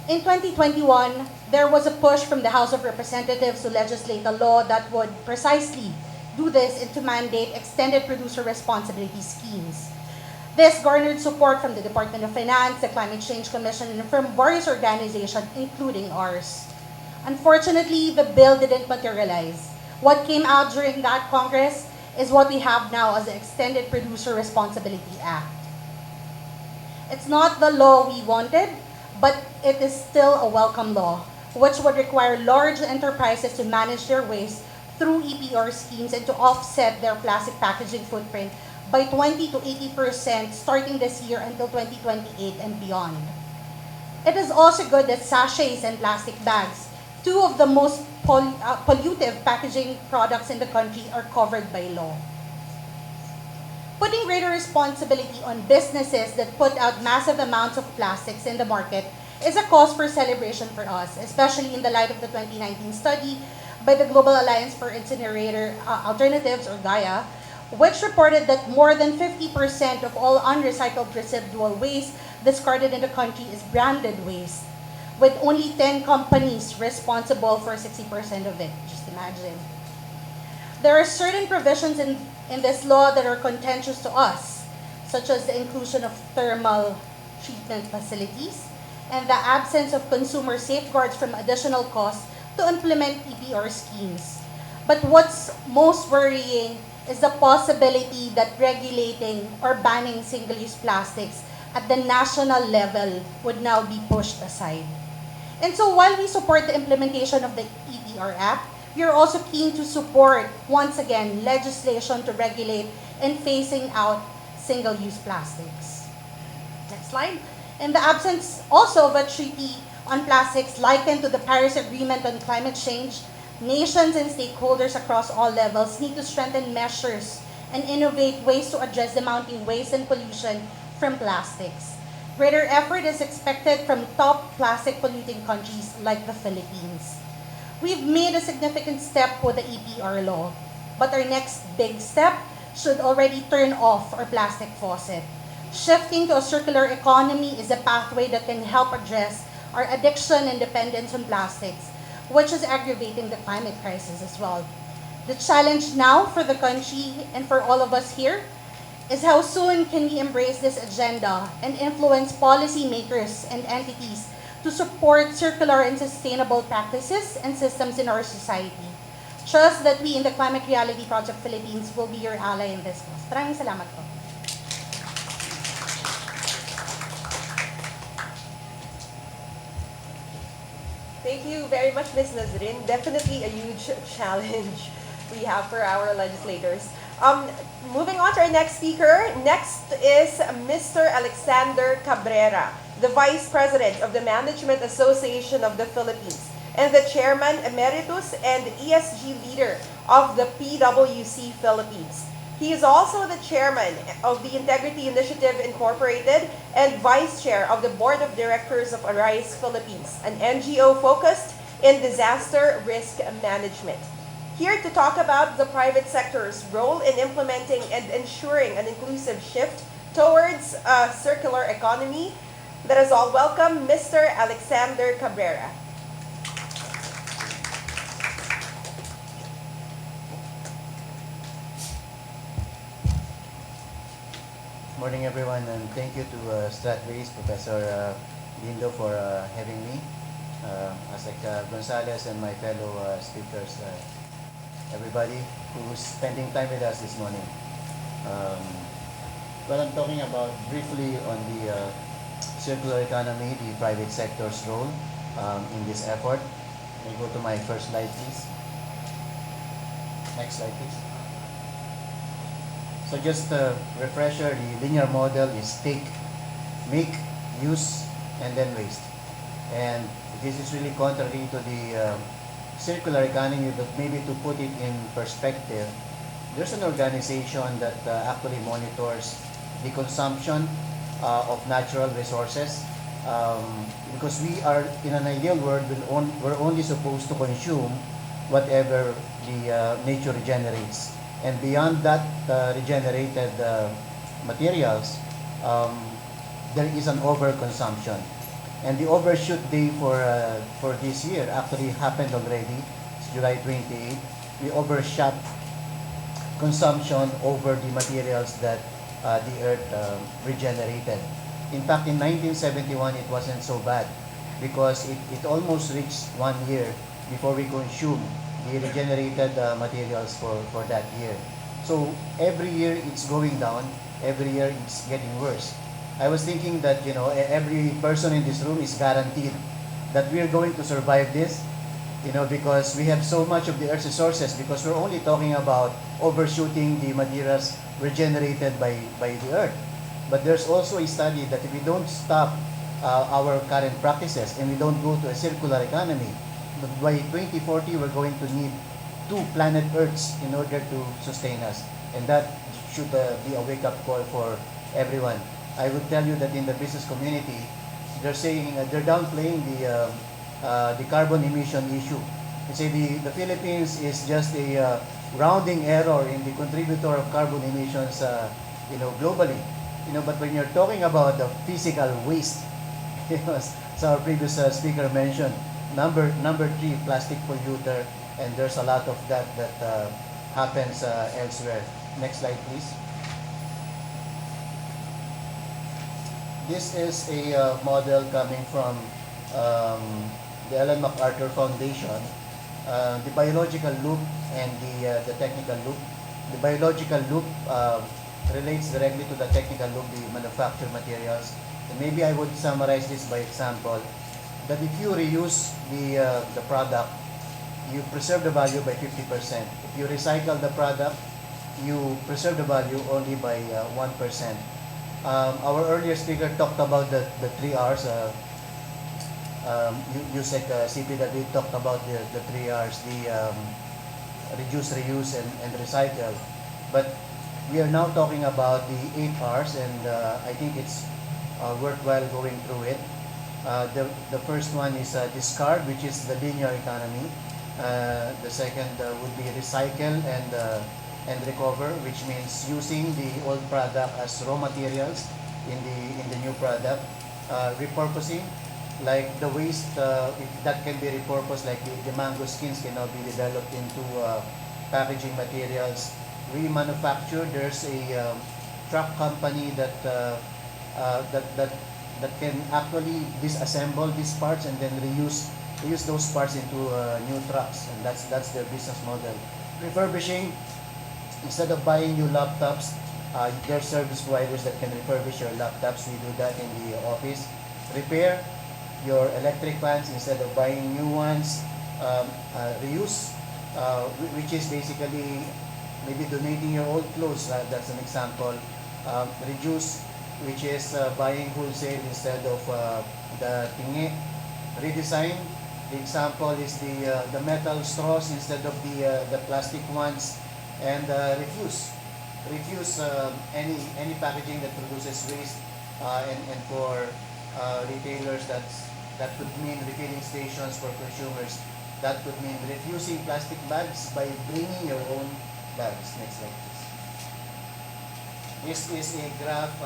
In 2021, there was a push from the House of Representatives to legislate a law that would precisely do this and to mandate extended producer responsibility schemes. This garnered support from the Department of Finance, the Climate Change Commission, and from various organizations, including ours. Unfortunately, the bill didn't materialize. What came out during that Congress is what we have now as the Extended Producer Responsibility Act. It's not the law we wanted, but it is still a welcome law, which would require large enterprises to manage their waste through EPR schemes and to offset their plastic packaging footprint by 20 to 80% starting this year until 2028 and beyond. It is also good that sachets and plastic bags, two of the most pollutive packaging products in the country, are covered by law. Putting greater responsibility on businesses that put out massive amounts of plastics in the market is a cause for celebration for us, especially in the light of the 2019 study by the Global Alliance for Incinerator Alternatives, or GAIA, which reported that more than 50% of all unrecycled residual waste discarded in the country is branded waste, with only 10 companies responsible for 60% of it. Just imagine. There are certain provisions in this law that are contentious to us, such as the inclusion of thermal treatment facilities and the absence of consumer safeguards from additional costs to implement EPR schemes. But what's most worrying is the possibility that regulating or banning single-use plastics at the national level would now be pushed aside. And so while we support the implementation of the EPR Act, we are also keen to support, once again, legislation to regulate and phasing out single-use plastics. Next slide. In the absence also of a treaty on plastics likened to the Paris Agreement on climate change, nations and stakeholders across all levels need to strengthen measures and innovate ways to address the mounting waste and pollution from plastics. Greater effort is expected from top plastic polluting countries like the Philippines. We've made a significant step with the EPR law, but our next big step should already turn off our plastic faucet. Shifting to a circular economy is a pathway that can help address our addiction and dependence on plastics, which is aggravating the climate crisis as well. The challenge now for the country and for all of us here is how soon can we embrace this agenda and influence policymakers and entities to support circular and sustainable practices and systems in our society. Trust that we in the Climate Reality Project Philippines will be your ally in this cause. Maraming salamat po. Thank you very much, Ms. Nazrin. Definitely a huge challenge we have for our legislators. Moving on to our next speaker. Next is Mr. Alexander Cabrera, the Vice President of the Management Association of the Philippines and the Chairman Emeritus and ESG Leader of the PwC Philippines. He is also the Chairman of the Integrity Initiative Incorporated and Vice Chair of the Board of Directors of Arise Philippines, an NGO focused in disaster risk management. Here to talk about the private sector's role in implementing and ensuring an inclusive shift towards a circular economy. Let us all welcome Mr. Alexander Cabrera. Morning, everyone, and thank you to Stratways, Professor Lindo, for having me. As like Gonzalez and my fellow speakers, everybody who's spending time with us this morning. Um, well, I'm talking about briefly on the circular economy, the private sector's role in this effort. May I go to my first slide, please. Next slide, please. So just a refresher, the linear model is take, make, use, and then waste. And this is really contrary to the circular economy, but maybe to put it in perspective, there's an organization that actually monitors the consumption of natural resources, because we are, in an ideal world, we're only supposed to consume whatever the nature regenerates. And beyond that regenerated materials, there is an overconsumption. And the overshoot day for this year actually happened already. It's July 28. We overshot consumption over the materials that the earth regenerated. In fact, in 1971, it wasn't so bad because it almost reached 1 year before we consume the regenerated materials for that year. So every year it's going down, every year it's getting worse. I was thinking that, you know, every person in this room is guaranteed that we're going to survive this, you know, because we have so much of the earth's resources, because we're only talking about overshooting the materials regenerated by the earth. But there's also a study that if we don't stop our current practices and we don't go to a circular economy, by 2040 we're going to need 2 planet Earths in order to sustain us. And that should be a wake-up call for everyone. I would tell you that in the business community, they're saying, they're downplaying the carbon emission issue. They say the Philippines is just a rounding error in the contributor of carbon emissions, you know, globally. You know, but when you're talking about the physical waste, you know, as our previous speaker mentioned, number 3, plastic polluter, and there's a lot of that happens elsewhere. Next slide, please. This is a model coming from the Ellen MacArthur Foundation, the biological loop and the technical loop. The biological loop relates directly to the technical loop, the manufactured materials. And maybe I would summarize this by example, that if you reuse the product, you preserve the value by 50%. If you recycle the product, you preserve the value only by 1%. Our earlier speaker talked about the 3 R's. Yusek CPW talked about the 3 R's, the reduce, reuse, and recycle. But we are now talking about the 8 R's, and I think it's worthwhile going through it. The first one is discard, which is the linear economy. The second would be recycle and recover, which means using the old product as raw materials in the new product. Repurposing, like the waste, if that can be repurposed, like the mango skins can now be developed into packaging materials. Remanufacture, there's a truck company that can actually disassemble these parts and then reuse those parts into new trucks, and that's their business model. Refurbishing, instead of buying new laptops, there are service providers that can refurbish your laptops. We do that in the office. Repair your electric fans instead of buying new ones. Reuse, which is basically maybe donating your old clothes. That's an example. Reduce, which is buying wholesale instead of the tingi. Redesign, the example is the metal straws instead of the plastic ones. And refuse any packaging that produces waste, and for retailers that could mean refilling stations. For consumers, that could mean refusing plastic bags by bringing your own bags. Next slide, please. This is a graph,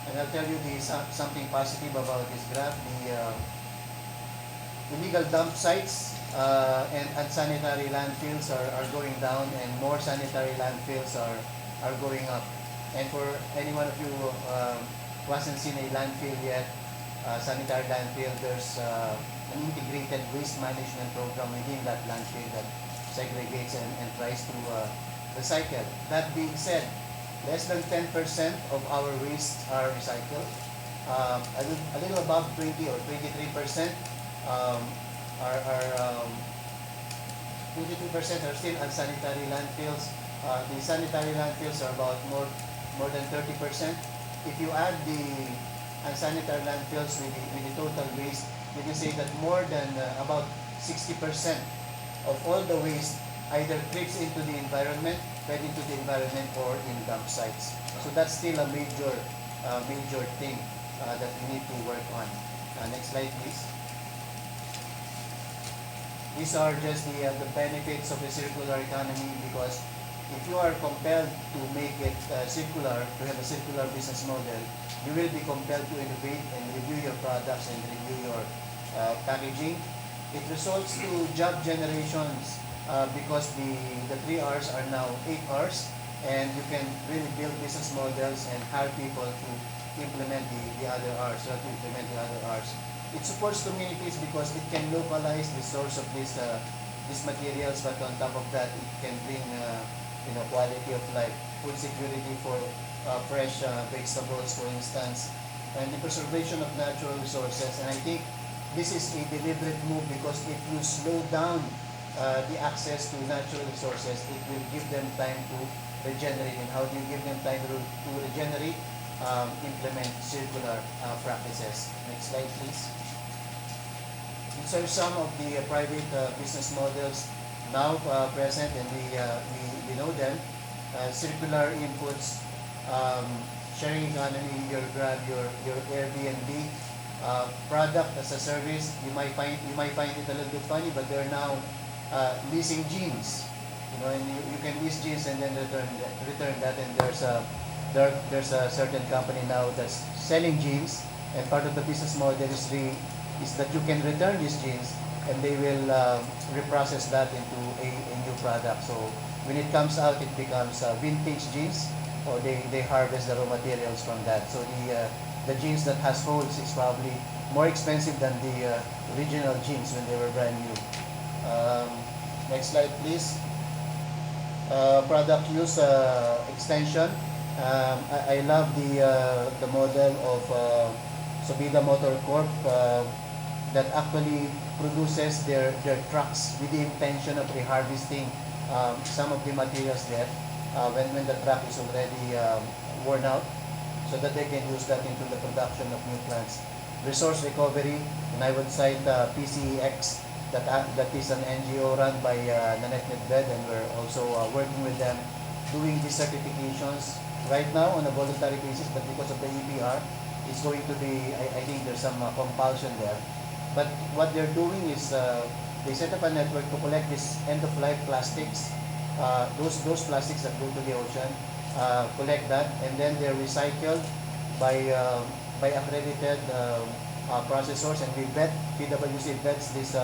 and I'll tell you something positive about this graph. The illegal dump sites and unsanitary landfills are going down, and more sanitary landfills are going up. And for any one of you who hasn't seen a landfill yet, sanitary landfill, there's an integrated waste management program within that landfill that segregates and tries to recycle. That being said, less than 10% of our waste are recycled. A little above 20 or 23% um, are 22% are still unsanitary landfills. The sanitary landfills are about more than 30%. If you add the unsanitary landfills with the total waste, you can say that more than about 60% of all the waste either trips into the environment, fed into the environment, or in dump sites. So that's still a major thing that we need to work on. Next slide, please. These are just the benefits of the circular economy, because if you are compelled to make it circular, to have a circular business model, you will be compelled to innovate and review your products and review your packaging. It results to job generations because the 3 R's are now 8 R's, and you can really build business models and hire people to implement the other R's, or to implement the other R's. It supports communities because it can localize the source of these materials, but on top of that, it can bring quality of life, food security for fresh vegetables, for instance, and the preservation of natural resources. And I think this is a deliberate move, because if you slow down the access to natural resources, it will give them time to regenerate. And how do you give them time to regenerate? Implement circular practices. Next slide, please. These are some of the private business models now present, and we know them. Circular inputs, sharing economy, your Grab, your Airbnb, product as a service. You might find it a little bit funny, but they're now leasing jeans. And you can lease jeans and then return that. And there's a certain company now that's selling jeans, and part of the business model is that you can return these jeans, and they will reprocess that into a new product. So when it comes out, it becomes vintage jeans, or they harvest the raw materials from that. So the jeans that has holes is probably more expensive than the original jeans when they were brand new. Next slide, please. Product use extension. I love the model of Subida Motor Corp that actually produces their trucks with the intention of reharvesting some of the materials there when the truck is already worn out, so that they can use that into the production of new plants. Resource recovery, and I would cite PCEX, that is an NGO run by Nanette Medved, and we're also working with them doing these certifications right now on a voluntary basis, but because of the EPR, it's going to be, I think there's some compulsion there. But what they're doing is they set up a network to collect this end-of-life plastics, those plastics that go to the ocean, collect that, and then they're recycled by accredited processors, and PwC vets these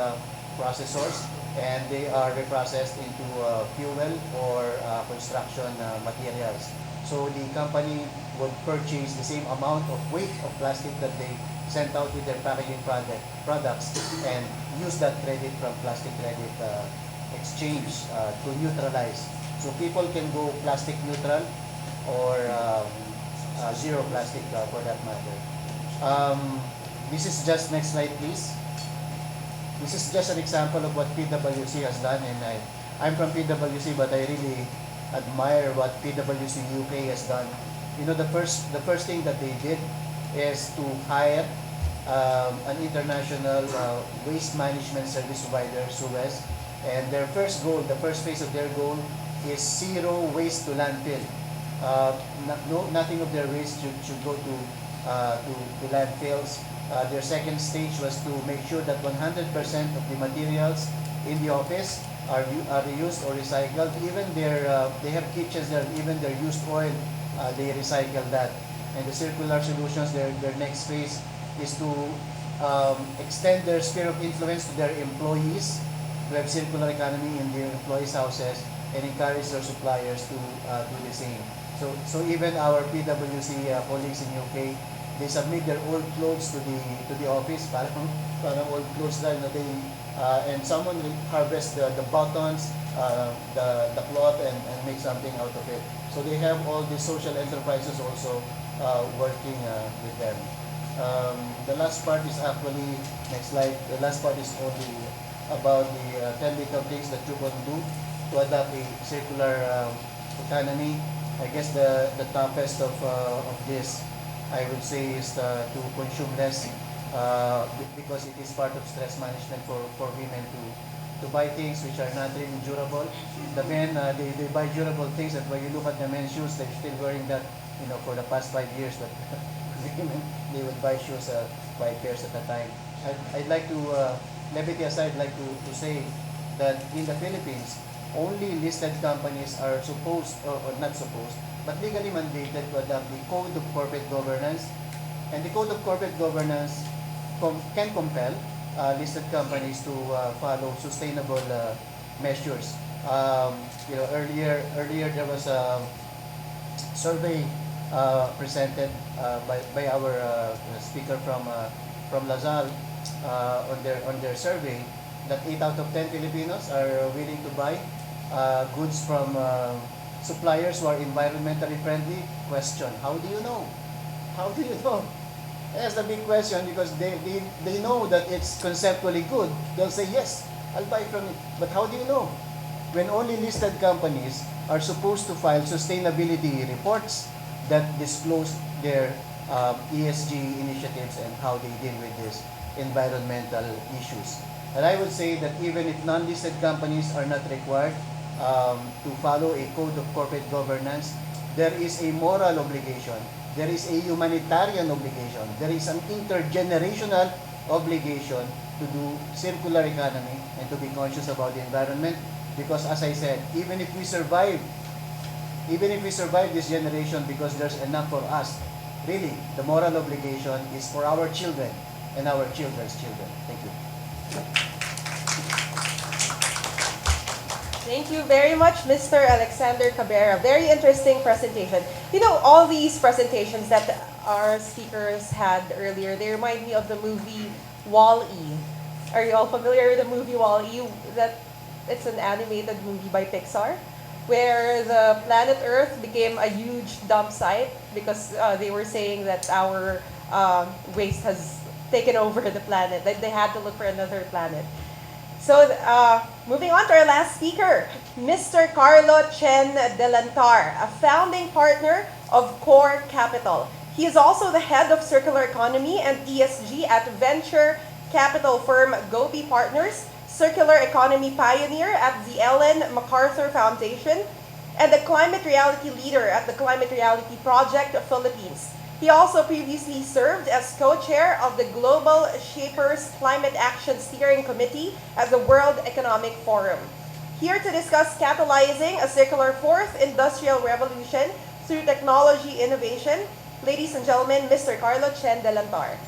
processors, and they are reprocessed into fuel or construction materials. So the company would purchase the same amount of weight of plastic that they sent out with their packaging products, and use that credit from plastic credit exchange to neutralize. So people can go plastic neutral, or zero plastic for that matter. This is just, next slide please. This is just an example of what PwC has done, and I'm from PwC, but I really admire what PwC UK has done. The first thing that they did is to hire an international waste management service provider, Suez, and their first goal, the first phase of their goal, is zero waste to landfill. Nothing of their waste should go to landfills. Their second stage was to make sure that 100% of the materials in the office are reused or recycled. Even they have kitchens there, even their used oil, they recycle that. And the circular solutions, their next phase is to extend their sphere of influence to their employees, to have circular economy in their employees' houses, and encourage their suppliers to do the same. So even our PwC colleagues in UK they submit their old clothes to the office, parang old clothes na, and someone will harvest the buttons, the cloth, and make something out of it. So they have all the social enterprises also working with them. The last part is actually, next slide, the last part is only about the 10 little things that you can do to adopt a circular economy. I guess the toughest of this, I would say, is to consume less because it is part of stress management for women to buy things which are not really durable. The men, they buy durable things, and when you look at the men's shoes, they're still wearing that, for the past 5 years. But women, they would buy shoes 5 pairs at a time. I'd like to, levity aside, I'd like to say that in the Philippines, only listed companies are supposed, or not supposed, but legally mandated to adopt the Code of Corporate Governance. And the Code of Corporate Governance can compel listed companies to follow sustainable measures. Earlier there was a survey presented by our speaker from Lazal on their survey that 8 out of 10 Filipinos are willing to buy goods from suppliers who are environmentally friendly. Question: how do you know? How do you know? That's the big question, because they know that it's conceptually good. They'll say, yes, I'll buy from it. But how do you know? When only listed companies are supposed to file sustainability reports that disclose their ESG initiatives and how they deal with these environmental issues. And I would say that even if non-listed companies are not required to follow a code of corporate governance, there is a moral obligation, there is a humanitarian obligation, there is an intergenerational obligation to do circular economy and to be conscious about the environment. Because as I said, even if we survive this generation because there's enough for us, really, the moral obligation is for our children and our children's children. Thank you. Thank you very much, Mr. Alexander Cabrera. Very interesting presentation. All these presentations that our speakers had earlier, they remind me of the movie Wall-E. Are you all familiar with the movie Wall-E? It's an animated movie by Pixar, where the planet Earth became a huge dump site because they were saying that our waste has taken over the planet. That they had to look for another planet. So, moving on to our last speaker, Mr. Carlo Chen Delantar, a founding partner of Core Capital. He is also the head of circular economy and ESG at venture capital firm Gopi Partners, circular economy pioneer at the Ellen MacArthur Foundation, and the climate reality leader at the Climate Reality Project Philippines. He also previously served as co-chair of the Global Shapers Climate Action Steering Committee at the World Economic Forum. Here to discuss catalyzing a circular fourth industrial revolution through technology innovation, ladies and gentlemen, Mr. Carlo Chen Delantar.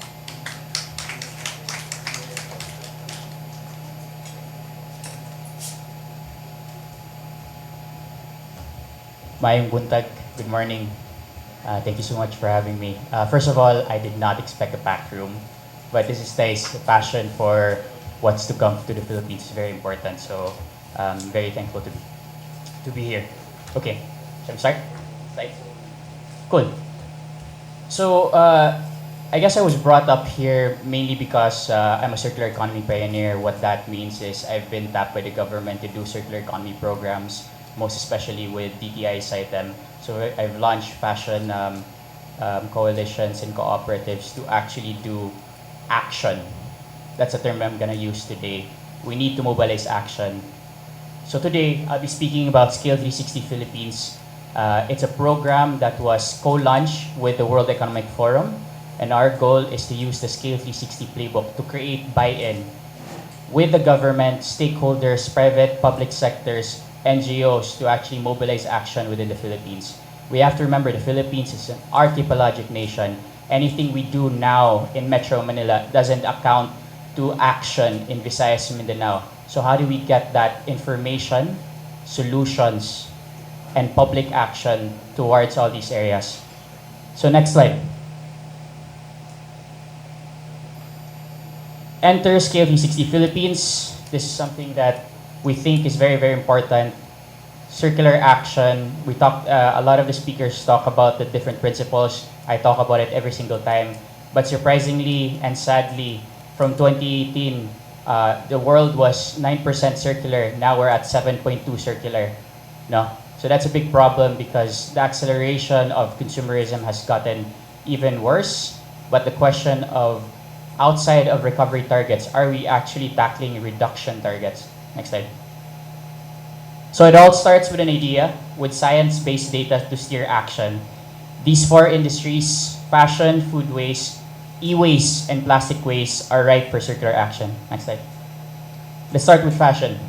Mayong buntag, good morning. Thank you so much for having me. First of all, I did not expect a packed room, but this is Thay's passion for what's to come to the Philippines is very important. So I'm very thankful to be here. Okay, shall we start? Slide. Cool. So I guess I was brought up here mainly because I'm a circular economy pioneer. What that means is I've been tapped by the government to do circular economy programs, most especially with DTI SITEM. So I've launched fashion coalitions and cooperatives to actually do action. That's a term I'm gonna use today. We need to mobilize action. So today, I'll be speaking about Scale 360 Philippines. It's a program that was co-launched with the World Economic Forum, and our goal is to use the Scale 360 playbook to create buy-in with the government, stakeholders, private, public sectors, NGOs to actually mobilize action within the Philippines. We have to remember the Philippines is an archipelagic nation. Anything we do now in Metro Manila doesn't account to action in Visayas and Mindanao. So how do we get that information, solutions, and public action towards all these areas? So next slide. Enter Scale 360 Philippines. This is something that we think is very, very important. Circular action. We talked. A lot of the speakers talk about the different principles. I talk about it every single time. But surprisingly and sadly, from 2018, the world was 9% circular. Now we're at 7.2 circular. No, so that's a big problem because the acceleration of consumerism has gotten even worse. But the question of outside of recovery targets, are we actually tackling reduction targets? Next slide. So it all starts with an idea, with science-based data to steer action. These four industries, fashion, food waste, e-waste, and plastic waste, are ripe for circular action. Next slide. Let's start with fashion.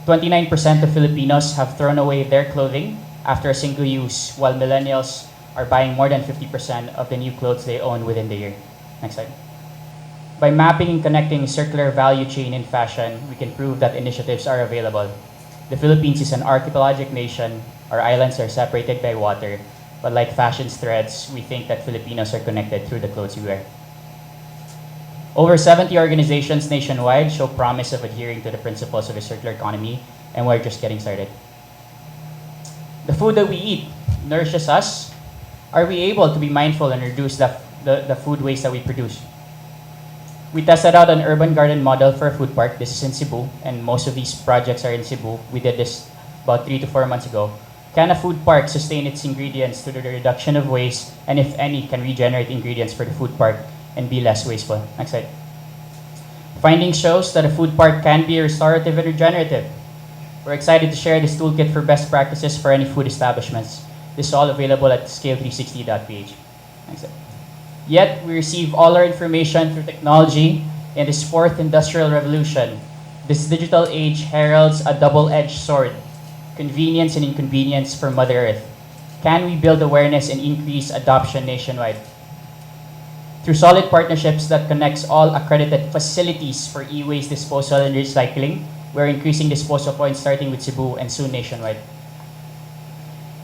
29% of Filipinos have thrown away their clothing after a single use, while millennials are buying more than 50% of the new clothes they own within the year. Next slide. By mapping and connecting a circular value chain in fashion, we can prove that initiatives are available. The Philippines is an archipelagic nation. Our islands are separated by water, but like fashion's threads, we think that Filipinos are connected through the clothes we wear. Over 70 organizations nationwide show promise of adhering to the principles of a circular economy, and we're just getting started. The food that we eat nourishes us. Are we able to be mindful and reduce the food waste that we produce? We tested out an urban garden model for a food park. This is in Cebu, and most of these projects are in Cebu. We did this about 3 to 4 months ago. Can a food park sustain its ingredients through the reduction of waste, and if any, can regenerate ingredients for the food park and be less wasteful? Next slide. Findings shows that a food park can be restorative and regenerative. We're excited to share this toolkit for best practices for any food establishments. This is all available at scale360.ph. Next slide. Yet, we receive all our information through technology in this fourth industrial revolution. This digital age heralds a double-edged sword, convenience and inconvenience for Mother Earth. Can we build awareness and increase adoption nationwide? Through solid partnerships that connects all accredited facilities for e-waste disposal and recycling, we're increasing disposal points starting with Cebu and soon nationwide.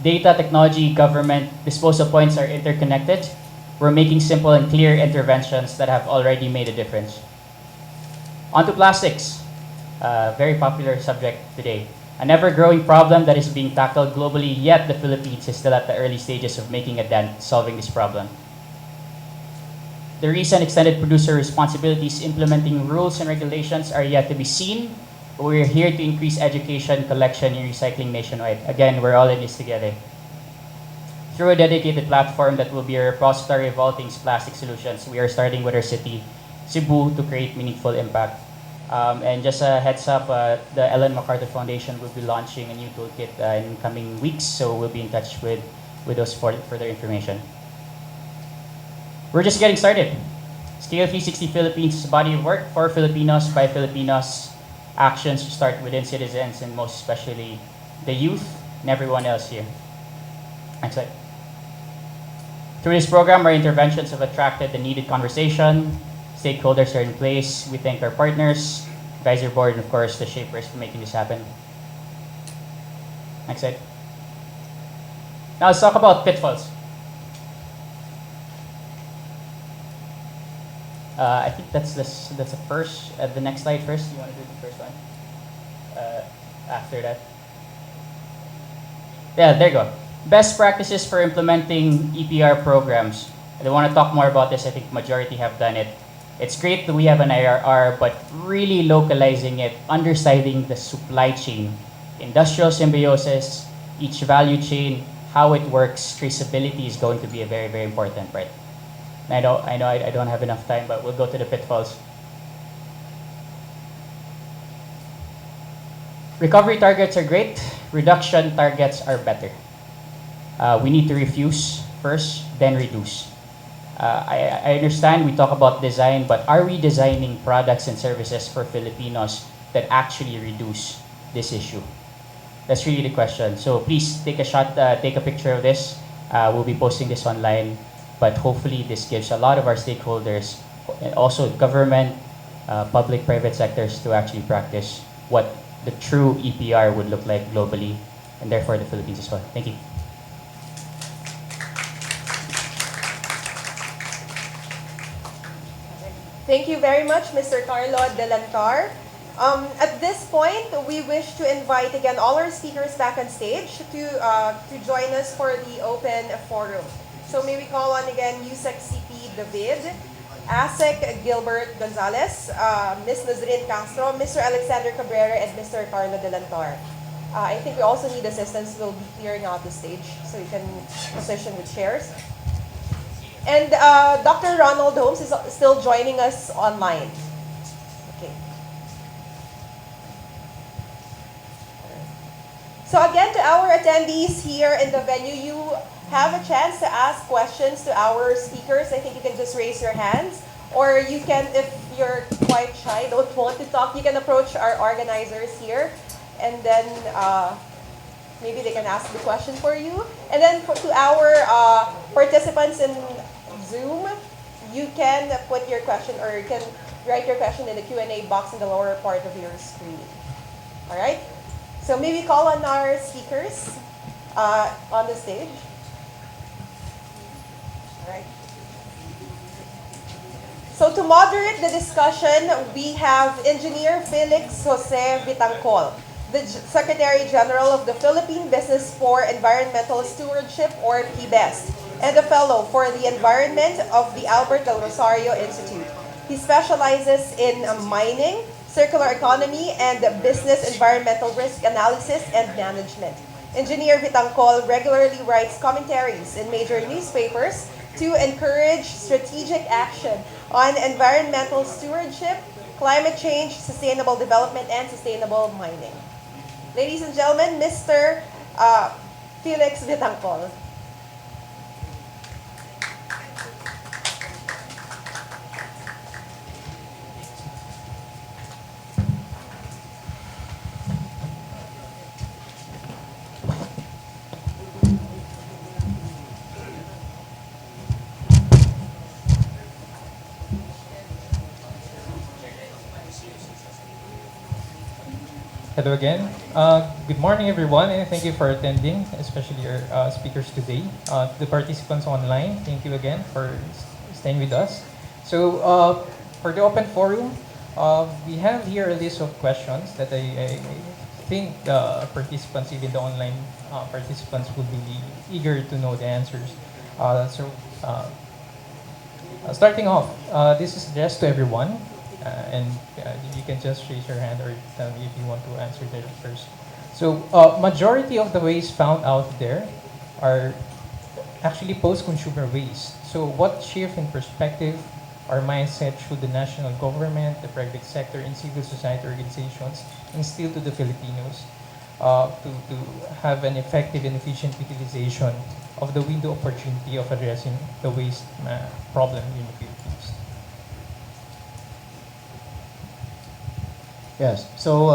Data, technology, government, disposal points are interconnected. We're making simple and clear interventions that have already made a difference. On to plastics, a very popular subject today. An ever-growing problem that is being tackled globally, yet the Philippines is still at the early stages of making a dent solving this problem. The recent extended producer responsibilities implementing rules and regulations are yet to be seen, but we're here to increase education, collection, and recycling nationwide. Again, we're all in this together. Through a dedicated platform that will be a repository of all things plastic solutions, we are starting with our city, Cebu, to create meaningful impact. And just a heads up, the Ellen MacArthur Foundation will be launching a new toolkit in coming weeks, so we'll be in touch with those for further information. We're just getting started. Scale 360 Philippines is a body of work for Filipinos, by Filipinos. Actions start within citizens, and most especially the youth and everyone else here. Next slide. Through this program, our interventions have attracted the needed conversation. Stakeholders are in place. We thank our partners, advisory board, and of course the shapers for making this happen. Next slide. Now let's talk about pitfalls. I think that's the first. The next slide first. You want to do the first one? After that. Yeah, there you go. Best practices for implementing EPR programs. I want to talk more about this. I think majority have done it. It's great that we have an IRR, but really localizing it, understanding the supply chain, industrial symbiosis, each value chain, how it works, traceability is going to be a very, very important part. I know I don't have enough time, but we'll go to the pitfalls. Recovery targets are great. Reduction targets are better. We need to refuse first, then reduce. I understand we talk about design, but are we designing products and services for Filipinos that actually reduce this issue? That's really the question. So please take a shot, take a picture of this. We'll be posting this online, but hopefully this gives a lot of our stakeholders, and also government, public-private sectors, to actually practice what the true EPR would look like globally, and therefore the Philippines as well. Thank you. Thank you very much, Mr. Carlo Delantar. At this point, we wish to invite again all our speakers back on stage to join us for the open forum. So may we call on again USEC CP David, ASEC Gilbert Gonzalez, Ms. Nazrin Castro, Mr. Alexander Cabrera, and Mr. Carlo Delantar. I think we also need assistance. We'll be clearing out the stage so you can position with chairs. And Dr. Ronald Holmes is still joining us online. Okay. So again, to our attendees here in the venue, you have a chance to ask questions to our speakers. I think you can just raise your hands. Or you can, if you're quite shy, don't want to talk, you can approach our organizers here. And then maybe they can ask the question for you. And then to our participants in Zoom, you can put your question or you can write your question in the Q&A box in the lower part of your screen. All right? So maybe call on our speakers on the stage. All right. So to moderate the discussion, we have Engineer Felix Jose Vitangcol, the Secretary General of the Philippine Business for Environmental Stewardship, or PBEST, and a Fellow for the Environment of the Albert Del Rosario Institute. He specializes in mining, circular economy, and business environmental risk analysis and management. Engineer Vitangcol regularly writes commentaries in major newspapers to encourage strategic action on environmental stewardship, climate change, sustainable development, and sustainable mining. Ladies and gentlemen, Mr. Felix Vitangcol. Hello again. Good morning, everyone, and thank you for attending, especially our speakers today. The participants online, thank you again for staying with us. So, for the open forum, we have here a list of questions that I think the participants, even the online participants, would be eager to know the answers. Starting off, this is addressed to everyone. And you can just raise your hand or tell me if you want to answer that first. So, majority of the waste found out there are actually post-consumer waste. So, what shift in perspective or mindset should the national government, the private sector, and civil society organizations instill to the Filipinos to have an effective and efficient utilization of the window opportunity of addressing the waste problem in the Philippines? Yes. So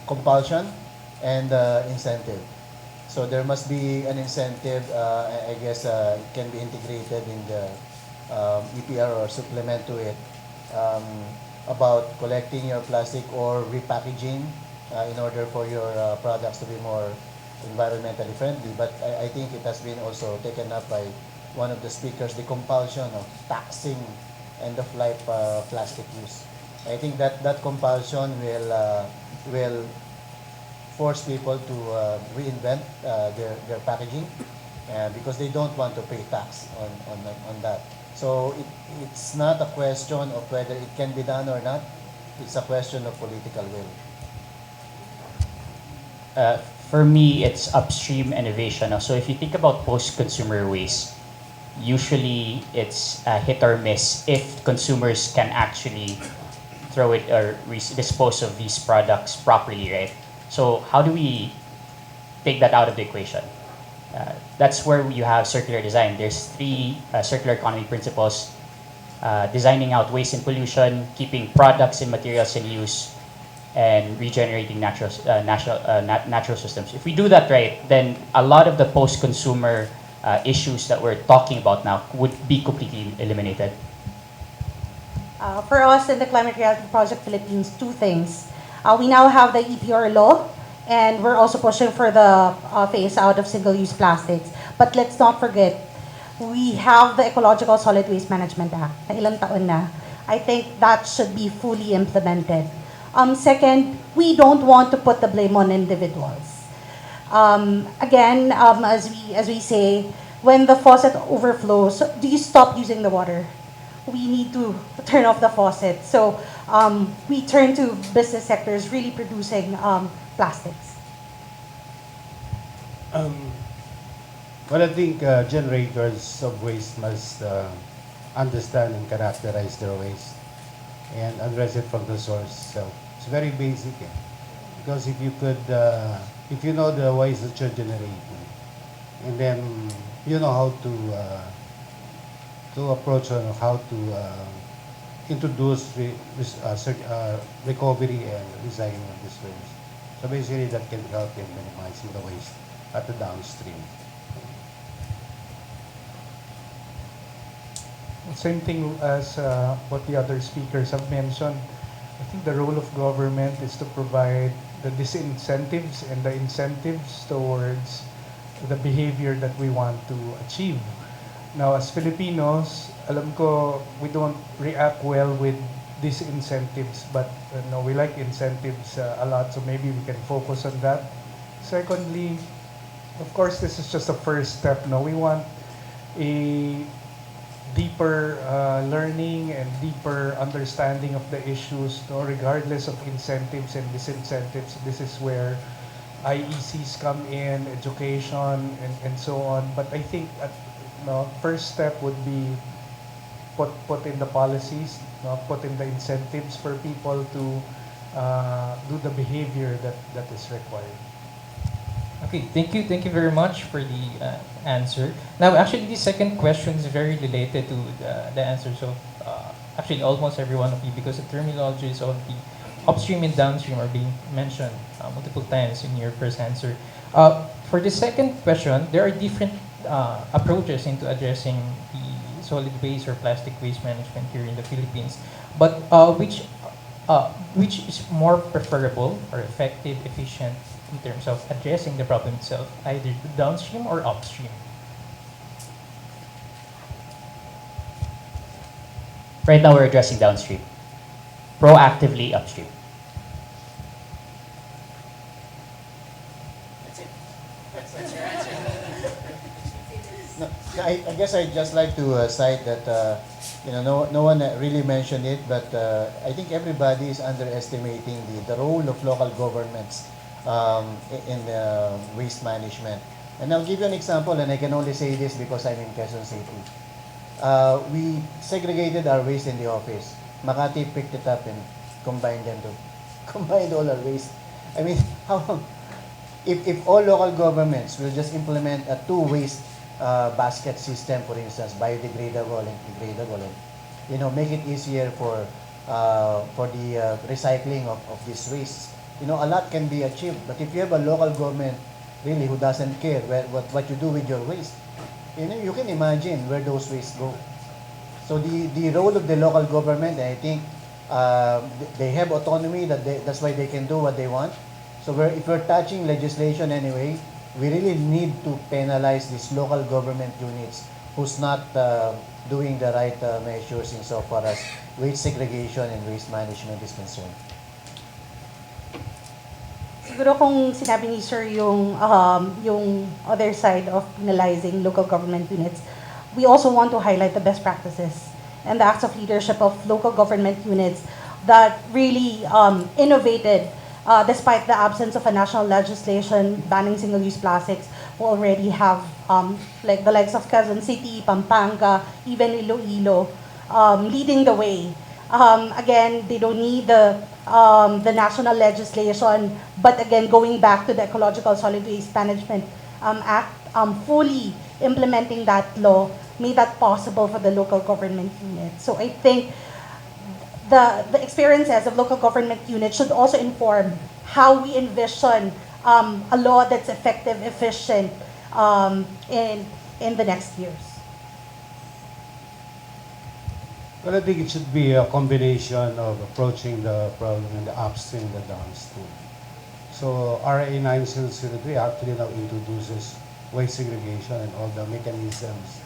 compulsion and incentive. So there must be an incentive. I guess it can be integrated in the EPR or supplement to it about collecting your plastic or repackaging in order for your products to be more environmentally friendly. But I think it has been also taken up by one of the speakers, the compulsion of taxing end-of-life plastic use. I think that compulsion will force people to reinvent their packaging because they don't want to pay tax on that. So it's not a question of whether it can be done or not. It's a question of political will. For me, it's upstream innovation. So if you think about post-consumer waste, usually it's hit or miss if consumers can actually throw it or dispose of these products properly, right? So how do we take that out of the equation? That's where you have circular design. There's three circular economy principles: designing out waste and pollution, keeping products and materials in use, and regenerating natural systems. If we do that right, then a lot of the post-consumer issues that we're talking about now would be completely eliminated. For us in the Climate Reality Project Philippines, two things. We now have the EPR law, and we're also pushing for the phase out of single-use plastics. But let's not forget, We have the Ecological Solid Waste Management Act na ilang taon na. I think that should be fully implemented. Second, we don't want to put the blame on individuals. Again, as we say, when the faucet overflows, do you stop using the water? We need to turn off the faucet. So we turn to business sectors really producing plastics. Well, I think generators of waste must understand and characterize their waste and address it from the source. So it's very basic, eh? Because if you know the waste that you're generating, and then you know how to approach on how to introduce recovery and recycling of this waste. So basically, that can help in minimizing the waste at the downstream. Same thing as what the other speakers have mentioned. I think the role of government is to provide the disincentives and the incentives towards the behavior that we want to achieve. Now, as Filipinos, alam ko we don't react well with disincentives, but no, we like incentives a lot, so maybe we can focus on that. Secondly, of course, this is just a first step. No, we want a deeper learning and deeper understanding of the issues, no, regardless of incentives and disincentives. This is where IECs come in, education, and so on. But I think first step would be put in the policies, put in the incentives for people to do the behavior that is required. Okay, thank you very much for the answer. Now, actually, the second question is very related to the answer. So, actually, almost every one of you, because the terminologies of the upstream and downstream are being mentioned multiple times in your first answer. For the second question, there are different approaches into addressing the solid waste or plastic waste management here in the Philippines. But which is more preferable or effective, efficient in terms of addressing the problem itself, either downstream or upstream? Right now, we're addressing downstream. Proactively upstream. No, I guess I'd just like to cite that no one really mentioned it, but I think everybody is underestimating the role of local governments in waste management. And I'll give you an example, and I can only say this because I'm in Quezon City. We segregated our waste in the office. Makati picked it up and combined all our waste. I mean, if all local governments will just implement a two waste basket system, for instance, biodegradable and degradable, and make it easier for the recycling of this waste. A lot can be achieved. But if you have a local government really who doesn't care what you do with your waste, you can imagine where those wastes go. So the role of the local government, I think they have autonomy, that's why they can do what they want. So if we're touching legislation anyway, we really need to penalize these local government units who's not doing the right measures insofar as waste segregation and waste management is concerned. Siguro kung sinabi ni Sir yung other side of penalizing local government units, we also want to highlight the best practices and the acts of leadership of local government units that really innovated despite the absence of a national legislation banning single-use plastics. We already have like the likes of Quezon City, Pampanga, even Iloilo leading the way. Again, they don't need the national legislation, but again, going back to the Ecological Solid Waste Management Act, fully implementing that law made that possible for the local government units. So I think the experiences of local government units should also inform how we envision a law that's effective, efficient in the next years. Well, I think it should be a combination of approaching the problem in the upstream and the downstream. So RA 9603 actually now introduces waste segregation and all the mechanisms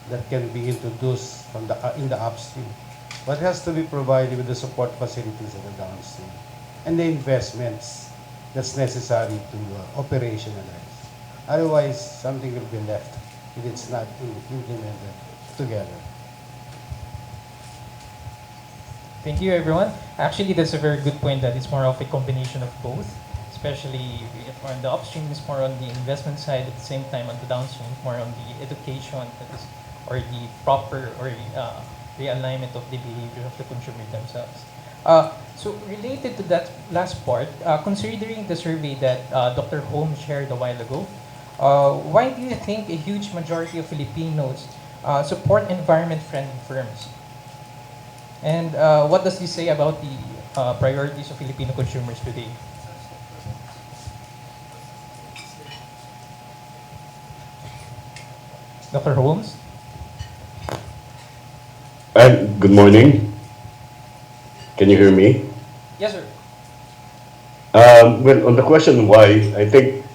that can be introduced from in the upstream, but has to be provided with the support facilities of the downstream and the investments that's necessary to operationalize. Otherwise, something will be left if it's not implemented together. Thank you, everyone. Actually, that's a very good point that it's more of a combination of both, especially if on the upstream is more on the investment side, at the same time on the downstream is more on the education that is, or the proper or realignment of the behavior of the consumer themselves. So related to that last part, considering the survey that Dr. Holmes shared a while ago, why do you think a huge majority of Filipinos support environment-friendly firms? And what does this say about the priorities of Filipino consumers today? Dr. Holmes? Good morning. Can you hear me? Yes, sir. Well, on the question why, I think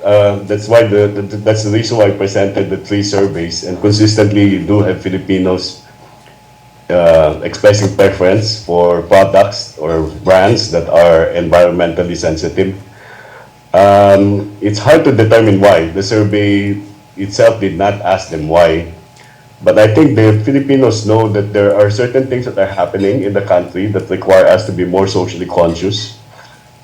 that's why that's the reason why I presented the 3 surveys, and consistently you do have Filipinos expressing preference for products or brands that are environmentally sensitive. It's hard to determine why. The survey itself did not ask them why. But I think the Filipinos know that there are certain things that are happening in the country that require us to be more socially conscious.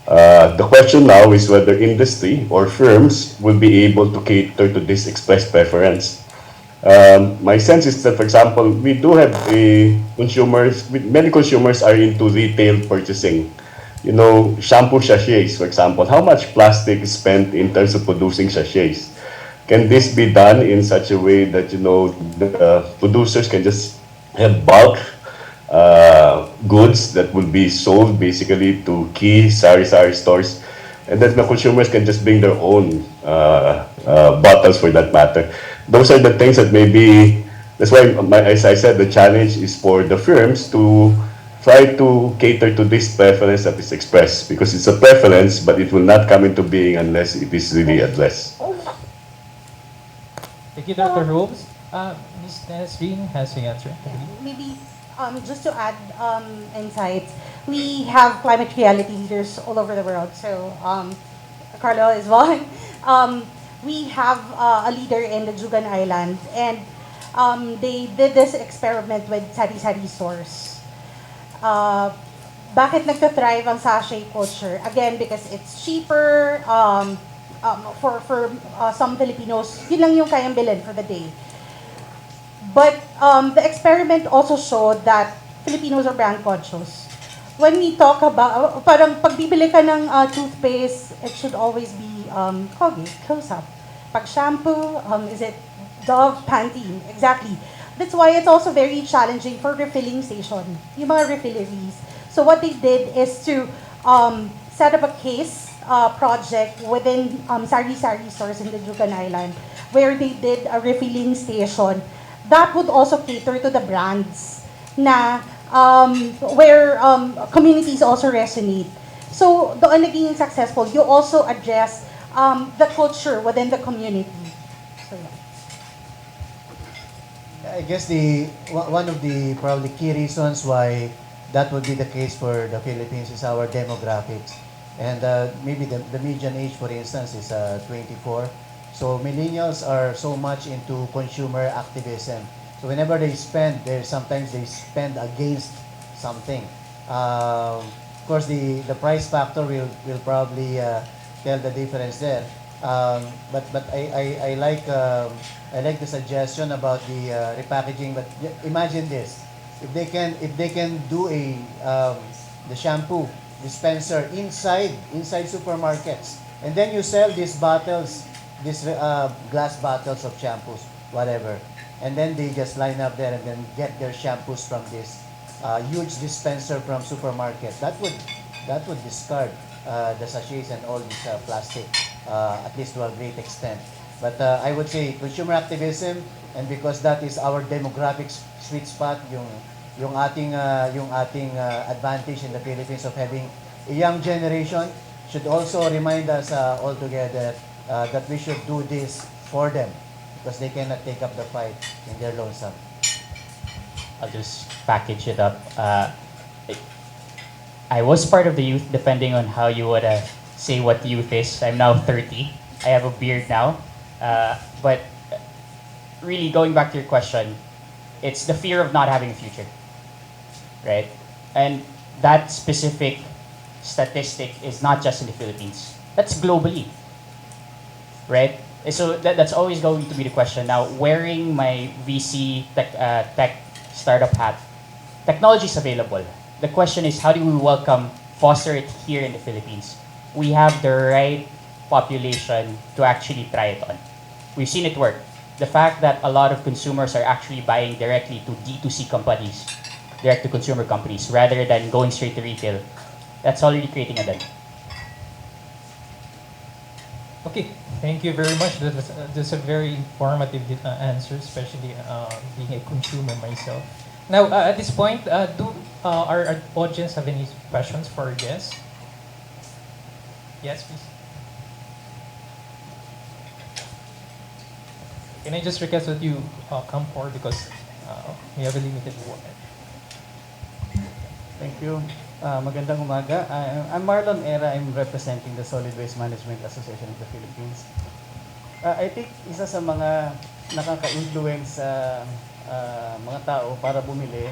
The question now is whether industry or firms will be able to cater to this express preference. My sense is that, for example, we do have many consumers are into retail purchasing. You know, shampoo sachets, for example. How much plastic is spent in terms of producing sachets? Can this be done in such a way that, you know, the producers can just have bulk goods that will be sold basically to key sari-sari stores, and then the consumers can just bring their own bottles for that matter. Those are the things that maybe, that's why, as I said, the challenge is for the firms to try to cater to this preference that is expressed, because it's a preference, but it will not come into being unless it is really addressed. Thank you, Dr. Holmes. Ms. Nasreen has the answer. Maybe just to add insights, we have climate reality leaders all over the world. So Carlo is one. We have a leader in the Jugan Island, and they did this experiment with sari-sari stores. Bakit nagtathrive ang sachet culture? Again, because it's cheaper. For some Filipinos, yun lang yung kayang bilhin for the day. But the experiment also showed that Filipinos are brand conscious. When we talk about, parang pag bibili ka ng toothpaste, it should always be Colgate, Close-Up. Pag shampoo, is it Dove, Pantene? Exactly. That's why it's also very challenging for refilling station, yung mga refilleries. So what they did is to set up a case project within sari-sari stores in the Jugan Island, where they did a refilling station that would also cater to the brands na where communities also resonate. So doon naging successful. You also address the culture within the community. So, yeah. I guess one of the probably key reasons why that would be the case for the Philippines is our demographics. And maybe the median age, for instance, is 24. So millennials are so much into consumer activism. So whenever they spend, sometimes they spend against something. Of course, the price factor will probably tell the difference there. But I like the suggestion about the repackaging. But imagine this: if they can do the shampoo dispenser inside supermarkets, and then you sell these bottles, these glass bottles of shampoos, whatever, and then they just line up there and then get their shampoos from this huge dispenser from supermarket. That would discard the sachets and all this plastic, at least to a great extent. But I would say consumer activism, and because that is our demographic sweet spot, yung ating advantage in the Philippines of having a young generation, should also remind us all together that we should do this for them, because they cannot take up the fight in their lonesome. I'll just package it up. It- I was part of the youth, depending on how you would say what youth is. I'm now 30. I have a beard now. But really, going back to your question, it's the fear of not having a future, right? And that specific statistic is not just in the Philippines. That's globally, right? So that's always going to be the question. Now, wearing my VC tech startup hat, technology is available. The question is, how do we welcome, foster it here in the Philippines? We have the right population to actually try it on. We've seen it work. The fact that a lot of consumers are actually buying directly to D2C companies, direct to consumer companies, rather than going straight to retail, that's already creating a dent. Okay, thank you very much. That's a very informative answer, especially being a consumer myself. Now, at this point, do our audience have any questions for our guests? Yes, please. Can I just request that you come forward because we have a limited time. Thank you. Magandang umaga. I'm Marlon Era. I'm representing the Solid Waste Management Association of the Philippines. I think isa sa mga nakaka-influence sa mga tao para bumili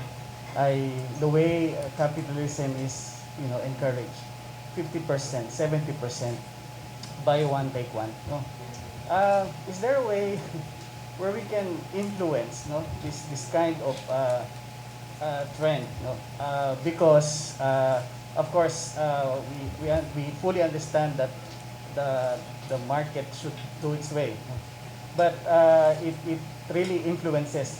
ay the way capitalism is, encouraged. 50%, 70%, buy one, take one. No? Is there a way where we can influence, this kind of trend, because of course we fully understand that the market should do its way, but it really influences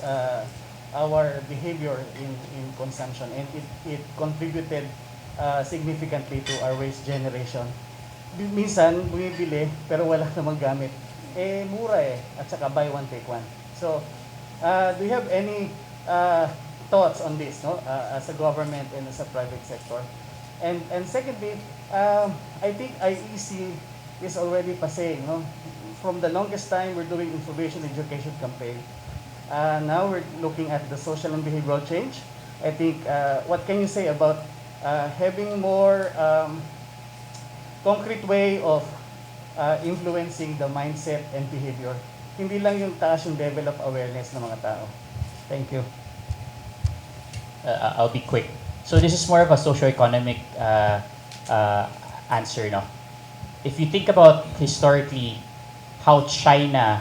our behavior in consumption, and it contributed significantly to our waste generation. Minsan bumibili pero wala namang gamit, mura at saka buy one take one. So do you have any thoughts on this, as a government and as a private sector? And secondly, I think IEC is already passing, from the longest time we're doing information education campaign. Now we're looking at the social and behavioral change. I think, what can you say about having more concrete way of influencing the mindset and behavior? Hindi lang yung taas yung level of awareness ng mga tao. Thank you. I'll be quick. So this is more of a socio-economic answer, no? If you think about historically how China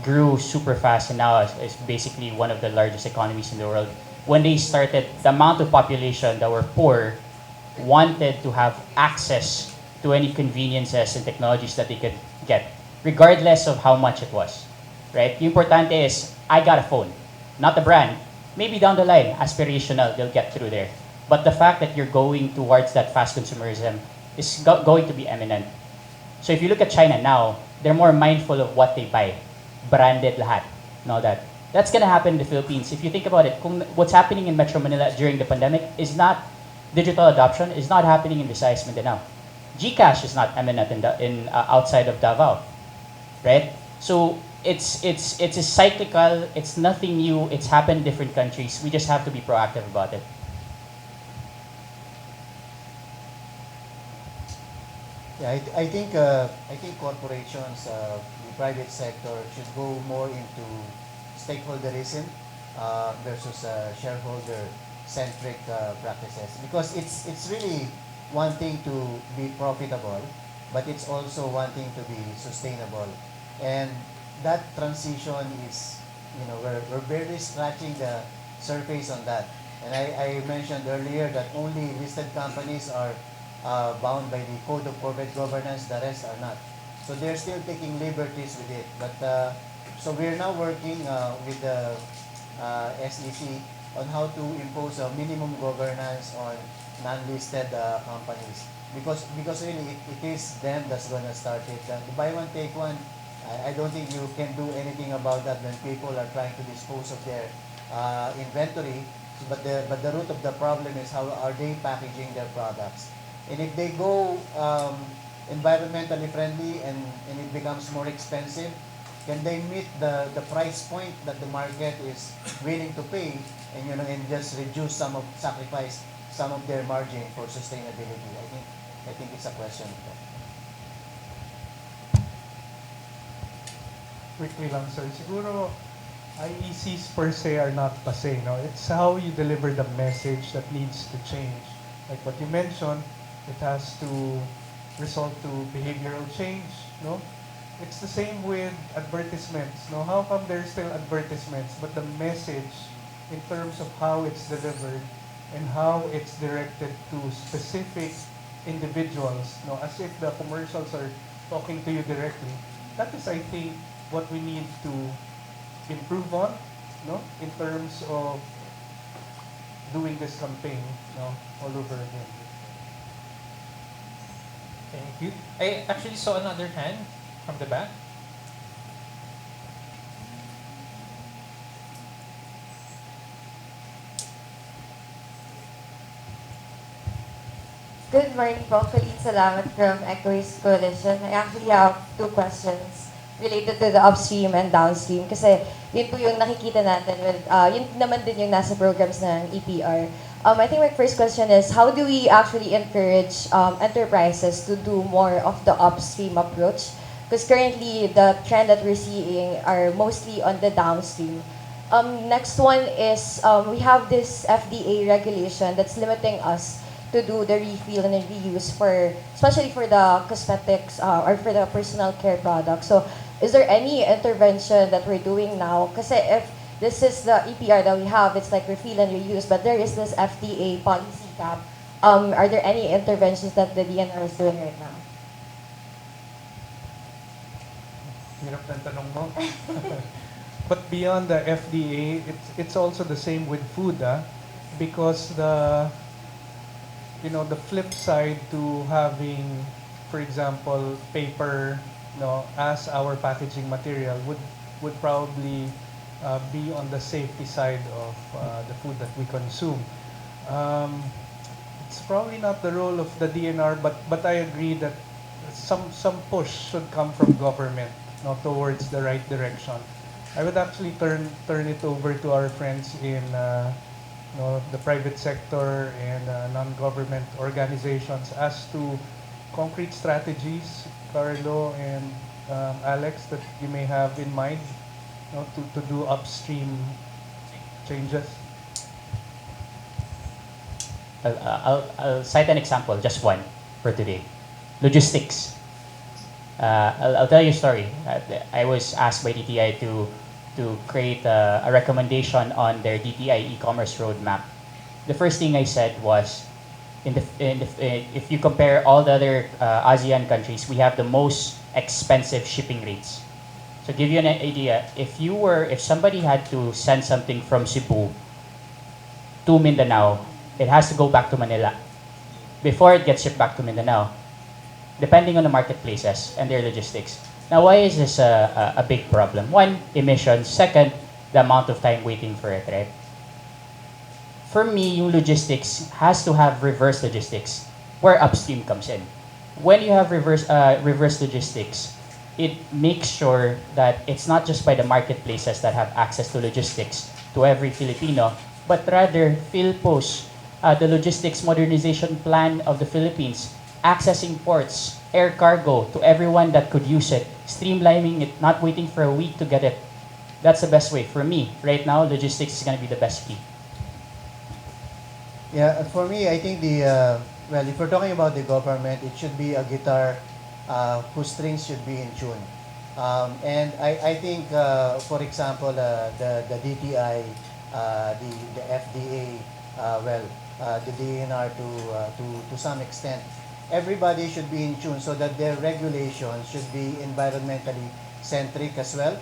grew super fast and now is basically one of the largest economies in the world, when they started, the amount of population that were poor wanted to have access to any conveniences and technologies that they could get, regardless of how much it was, right? The importante is, I got a phone, not the brand. Maybe down the line, aspirational, they'll get through there. But the fact that you're going towards that fast consumerism is going to be eminent. So if you look at China now, they're more mindful of what they buy. Branded lahat. Know that. That's gonna happen in the Philippines. If you think about it, what's happening in Metro Manila during the pandemic is not digital adoption, is not happening in Visayas, Mindanao. GCash is not eminent in outside of Davao, right? So it's a cyclical. It's nothing new. It's happened in different countries. We just have to be proactive about it. Yeah, I think corporations, the private sector should go more into stakeholderism versus shareholder-centric practices, because it's really one thing to be profitable, but it's also one thing to be sustainable, and that transition is, we're barely scratching the surface on that. And I mentioned earlier that only listed companies are bound by the Code of Corporate Governance, the rest are not. So they're still taking liberties with it. But so we're now working with the SEC on how to impose a minimum governance on non-listed companies. Because really it is them that's going to start it. The buy one take one, I don't think you can do anything about that when people are trying to dispose of their inventory. But the root of the problem is how are they packaging their products. And if they go environmentally friendly and it becomes more expensive, Can they meet the price point that the market is willing to pay, and and just reduce sacrifice some of their margin for sustainability? I think it's a question of that. Quickly lang, sir. Siguro, IECs per se are not pase, no? It's how you deliver the message that needs to change. Like what you mentioned, it has to result to behavioral change, no? It's the same with advertisements, no? How come there's still advertisements, but the message in terms of how it's delivered and how it's directed to specific individuals, no? As if the commercials are talking to you directly. That is, I think, what we need to improve on, no, in terms of doing this campaign, no, all over again. Thank you. I actually saw another hand from the back. Good morning po. Colleen Salamat from Ecowaste Coalition. I actually have two questions related to the upstream and downstream kasi yun po yung nakikita natin with, yun naman din yung nasa programs ng EPR. I think my first question is, how do we actually encourage enterprises to do more of the upstream approach? Because currently, the trend that we're seeing are mostly on the downstream. Next one is, we have this FDA regulation that's limiting us to do the refill and reuse for, especially for the cosmetics or for the personal care products. So, is there any intervention that we're doing now? Kasi if this is the EPR that we have, it's like refill and reuse, but there is this FDA policy cap. Are there any interventions that the DNR is doing right now? Hirap ng tanong mo. But beyond the FDA, it's also the same with food, because the flip side to having, for example, paper, as our packaging material would probably be on the safety side of the food that we consume. It's probably not the role of the DNR, but I agree that some push should come from government, towards the right direction. I would actually turn it over to our friends in the private sector and non-government organizations as to concrete strategies, Carlo and Alex, that you may have in mind, to do upstream changes. I'll cite an example, just one for today. Logistics. I'll tell you a story. I was asked by DTI to create a recommendation on their DTI e-commerce roadmap. The first thing I said was, if you compare all the other ASEAN countries, we have the most expensive shipping rates. To give you an idea, if somebody had to send something from Cebu to Mindanao, it has to go back to Manila before it gets shipped back to Mindanao, depending on the marketplaces and their logistics. Now, why is this a big problem? One, emissions. Second, the amount of time waiting for it, right? For me, yung logistics has to have reverse logistics, where upstream comes in. When you have reverse logistics, it makes sure that it's not just by the marketplaces that have access to logistics to every Filipino, but rather PhilPos, the logistics modernization plan of the Philippines, accessing ports, air cargo to everyone that could use it, streamlining it, not waiting for a week to get it. That's the best way. For me, right now, logistics is going to be the best key. Yeah, for me, I think if we're talking about the government, it should be a guitar whose strings should be in tune. And I think, for example, the DTI, the FDA, the DNR to some extent, everybody should be in tune so that their regulations should be environmentally centric as well,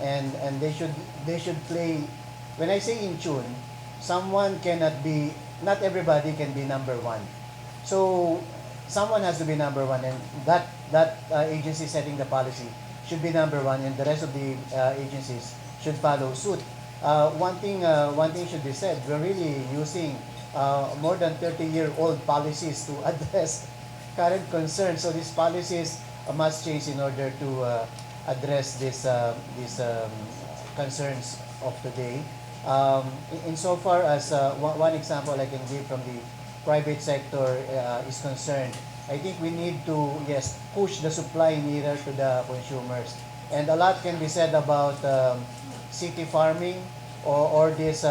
and they should play. When I say in tune, not everybody can be number one. So someone has to be number one, and that agency setting the policy should be number one, and the rest of the agencies should follow suit. One thing should be said: we're really using more than 30-year-old policies to address current concerns. So these policies must change in order address these concerns of today. Insofar as one example I can give from the private sector is concerned, I think we need to, yes, push the supply nearer to the consumers. And a lot can be said about city farming or this,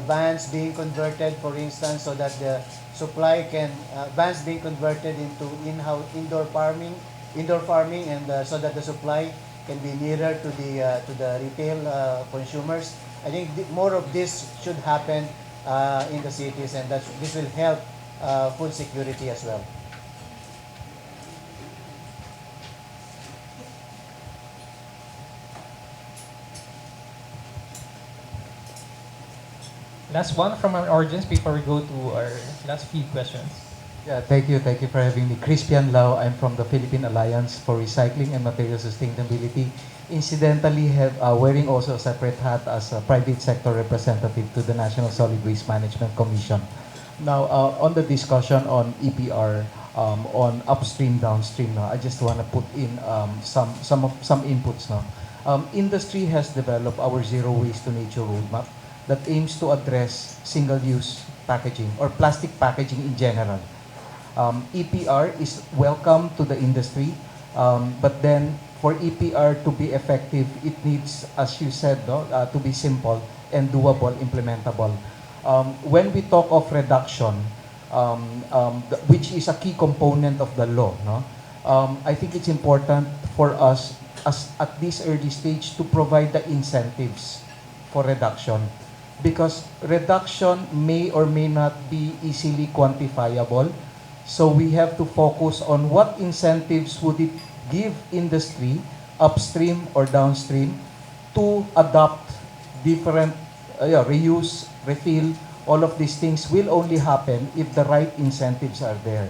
vans being converted, for instance, so that the supply can, vans being converted into indoor farming, and so that the supply can be nearer to the retail consumers. I think more of this should happen in the cities, and this will help food security as well. Last one from our audience before we go to our last few questions. Yeah, thank you. Thank you for having me. Crispian Lau, I'm from the Philippine Alliance for Recycling and Material Sustainability. Incidentally, wearing also a separate hat as a private sector representative to the National Solid Waste Management Commission. Now, on the discussion on EPR, on upstream, downstream, I just want to put in some inputs now. Industry has developed our zero waste to nature roadmap that aims to address single-use packaging or plastic packaging in general. EPR is welcome to the industry, but then for EPR to be effective, it needs, as you said, to be simple and doable, implementable. When we talk of reduction, which is a key component of the law, I think it's important for us at this early stage to provide the incentives for reduction, because reduction may or may not be easily quantifiable. So we have to focus on what incentives would it give industry, upstream or downstream, to adopt different reuse, refill. All of these things will only happen if the right incentives are there.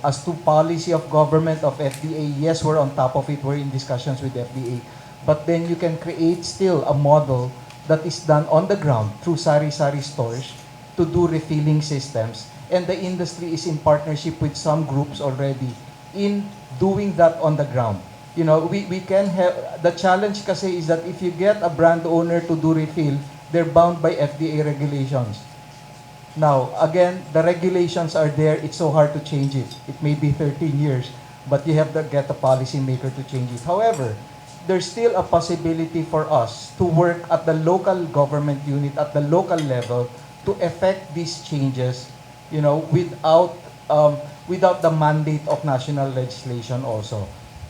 As to policy of government, of FDA, yes, we're on top of it. We're in discussions with FDA. But then you can create still a model that is done on the ground through sari-sari stores to do refilling systems. And the industry is in partnership with some groups already in doing that on the ground. You know, we can have, the challenge kasi is that if you get a brand owner to do refill, they're bound by FDA regulations. Now, again, the regulations are there. It's so hard to change it. It may be 13 years, but you have to get a policymaker to change it. However, there's still a possibility for us to work at the local government unit, at the local level, to effect these changes, without the mandate of national legislation also.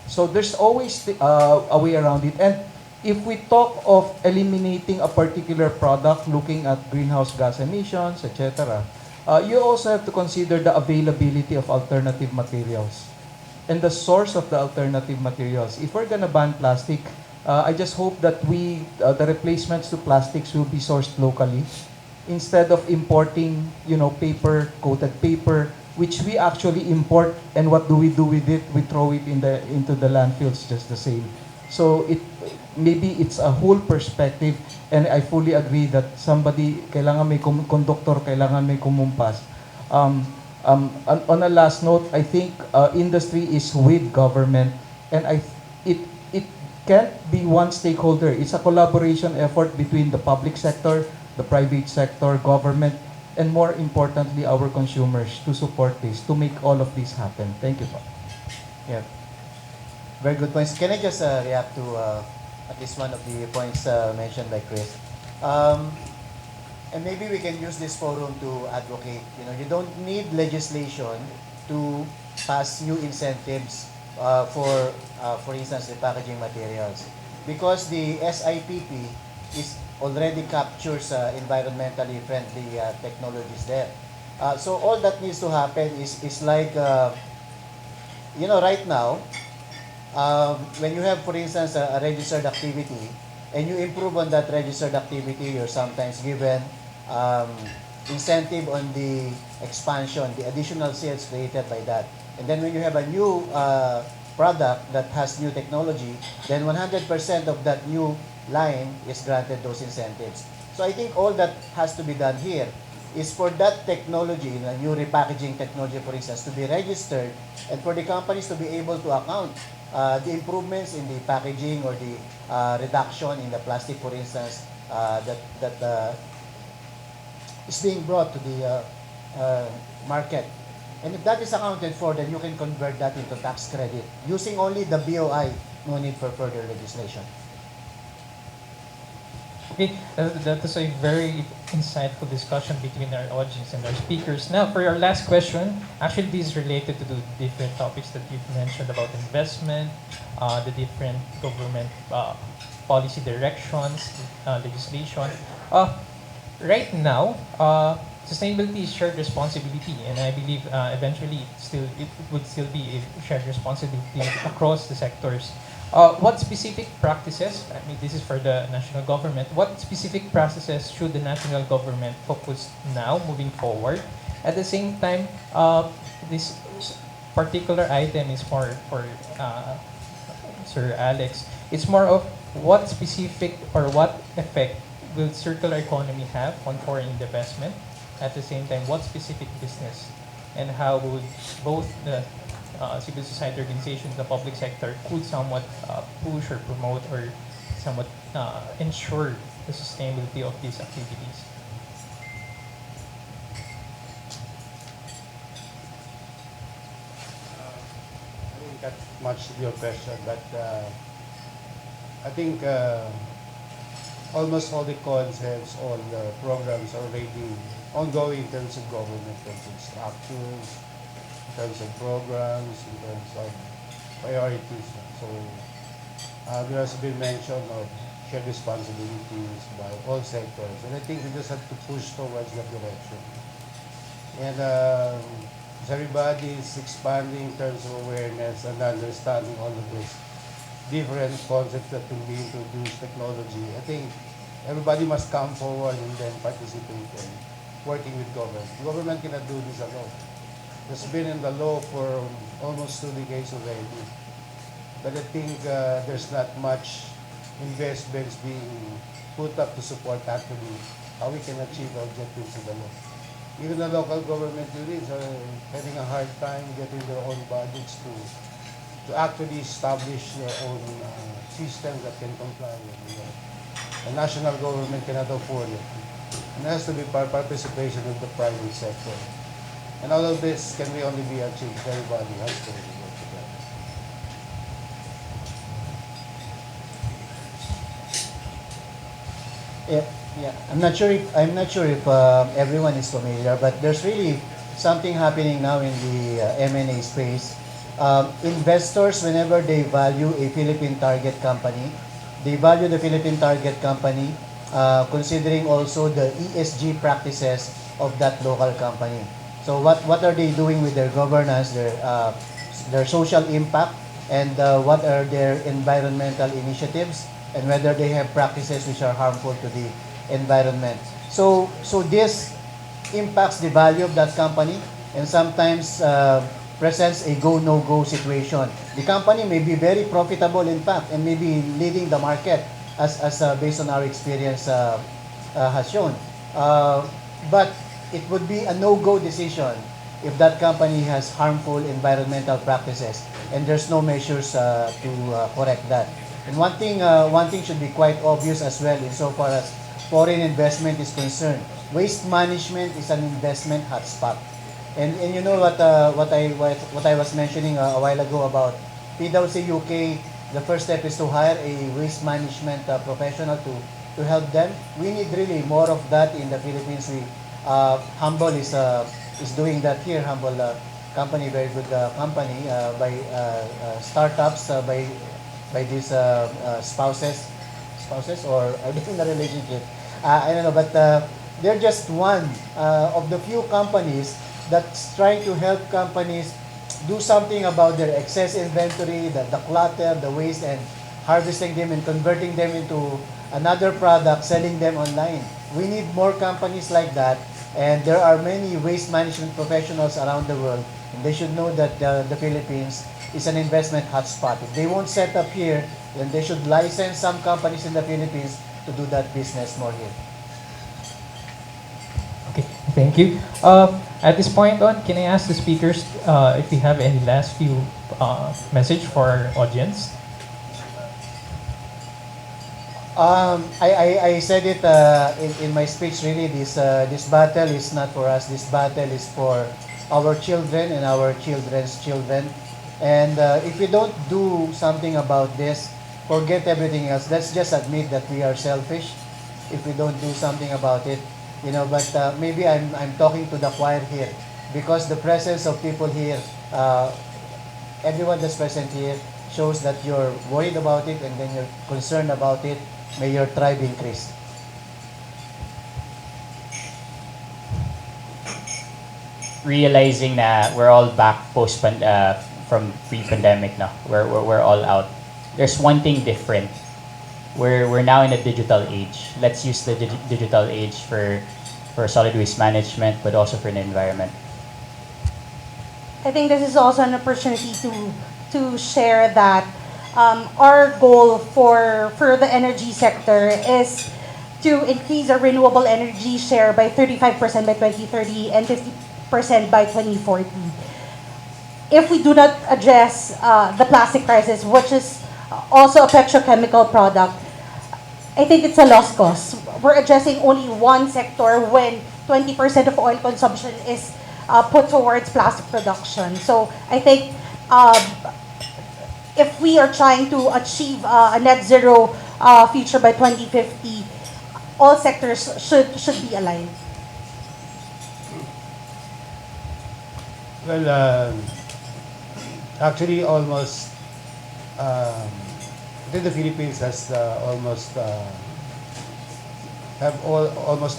So there's always a way around it. And if we talk of eliminating a particular product, looking at greenhouse gas emissions, etc., you also have to consider the availability of alternative materials and the source of the alternative materials. If we're gonna ban plastic, I just hope that the replacements to plastics will be sourced locally instead of importing, paper, coated paper, which we actually import, and what do we do with it? We throw it into the landfills just the same. So maybe it's a whole perspective, and I fully agree that kailangan may conductor, kailangan may kumumpas. On a last note, I think industry is with government, and it can't be one stakeholder. It's a collaboration effort between the public sector, the private sector, government, and more importantly, our consumers to support this, to make all of this happen. Thank you. Yeah, very good points. Can I just react to at least one of the points mentioned by Chris? And maybe we can use this forum to advocate. You don't need legislation to pass new incentives for instance, the packaging materials, because the SIPP already captures environmentally friendly technologies there. So all that needs to happen is like, right now, when you have, for instance, a registered activity, and you improve on that registered activity, you're sometimes given incentive on the expansion, the additional sales created by that. And then when you have a new product that has new technology, then 100% of that new line is granted those incentives. So I think all that has to be done here is for that technology, new repackaging technology, for instance, to be registered, and for the companies to be able to account the improvements in the packaging or the reduction in the plastic, for instance, that is being brought to the market. And if that is accounted for, then you can convert that into tax credit using only the BOI. No need for further legislation. Okay, that is a very insightful discussion between our audience and our speakers. Now, for our last question, actually this is related to the different topics that you've mentioned about investment, the different government policy directions, legislation. Right now, sustainability is shared responsibility, and I believe eventually it would still be a shared responsibility across the sectors. What specific practices, I mean this is for the national government, what specific practices should the national government focus now moving forward? At the same time, this particular item is for Sir Alex. It's more of what specific or what effect will circular economy have on foreign investment? At the same time, what specific business and how would both the civil society organizations, the public sector could somewhat push or promote or somewhat ensure the sustainability of these activities? I didn't catch much of your question, but I think almost all the concepts, all the programs are already ongoing in terms of government, in terms of structures, in terms of programs, in terms of priorities. So there has been mention of shared responsibilities by all sectors, and I think we just have to push towards that direction. And as everybody is expanding in terms of awareness and understanding all of this different concepts that will be introduced, technology, I think everybody must come forward and then participate in working with government. Government cannot do this alone. It's been in the law for almost 2 decades already. But I think there's not much investments being put up to support actually how we can achieve the objectives of the law. Even the local government units are having a hard time getting their own budgets to actually establish their own systems that can comply with it. The national government cannot afford it. And it has to be participation of the private sector. And all of this can only be achieved. Everybody has to work together. Yeah, I'm not sure if everyone is familiar, but there's really something happening now in the M&A space. Investors, whenever they value a Philippine target company, they value the Philippine target company considering also the ESG practices of that local company. So what are they doing with their governance, their social impact, and what are their environmental initiatives, and whether they have practices which are harmful to the environment. So this impacts the value of that company, and sometimes presents a go no go situation. The company may be very profitable in fact, and may be leading the market as based on our experience has shown. But it would be a no-go decision if that company has harmful environmental practices and there's no measures to correct that. And one thing should be quite obvious as well insofar as foreign investment is concerned. Waste management is an investment hotspot. And you know what I was mentioning a while ago about PwC UK. The first step is to hire a waste management professional to help them. We need really more of that in the Philippines. Humble is doing that here. Humble company, very good company by startups by these spouses or are they in a relationship? I don't know, but they're just one of the few companies that's trying to help companies do something about their excess inventory, the clutter, the waste, and harvesting them and converting them into another product, selling them online. We need more companies like that, and there are many waste management professionals around the world, and they should know that the Philippines is an investment hotspot. If they won't set up here, then they should license some companies in the Philippines to do that business more here. Okay, thank you. At this point on, can I ask the speakers if you have any last few message for our audience? I said it in my speech. Really, this battle is not for us. This battle is for our children and our children's children. And if we don't do something about this, forget everything else. Let's just admit that we are selfish if we don't do something about it. But maybe I'm talking to the choir here, because the presence of people here, everyone that's present here, shows that you're worried about it and then you're concerned about it. May your tribe increase. Realizing that we're all back from pre-pandemic now. We're all out. There's one thing different. We're now in a digital age. Let's use the digital age for solid waste management, but also for the environment. I think this is also an opportunity to share that our goal for the energy sector is to increase our renewable energy share by 35% by 2030 and 50% by 2040. If we do not address the plastic crisis, which is also a petrochemical product, I think it's a lost cause. We're addressing only one sector when 20% of oil consumption is put towards plastic production. So I think if we are trying to achieve a net zero future by 2050, all sectors should be aligned. Well, actually, almost, I think the Philippines has almost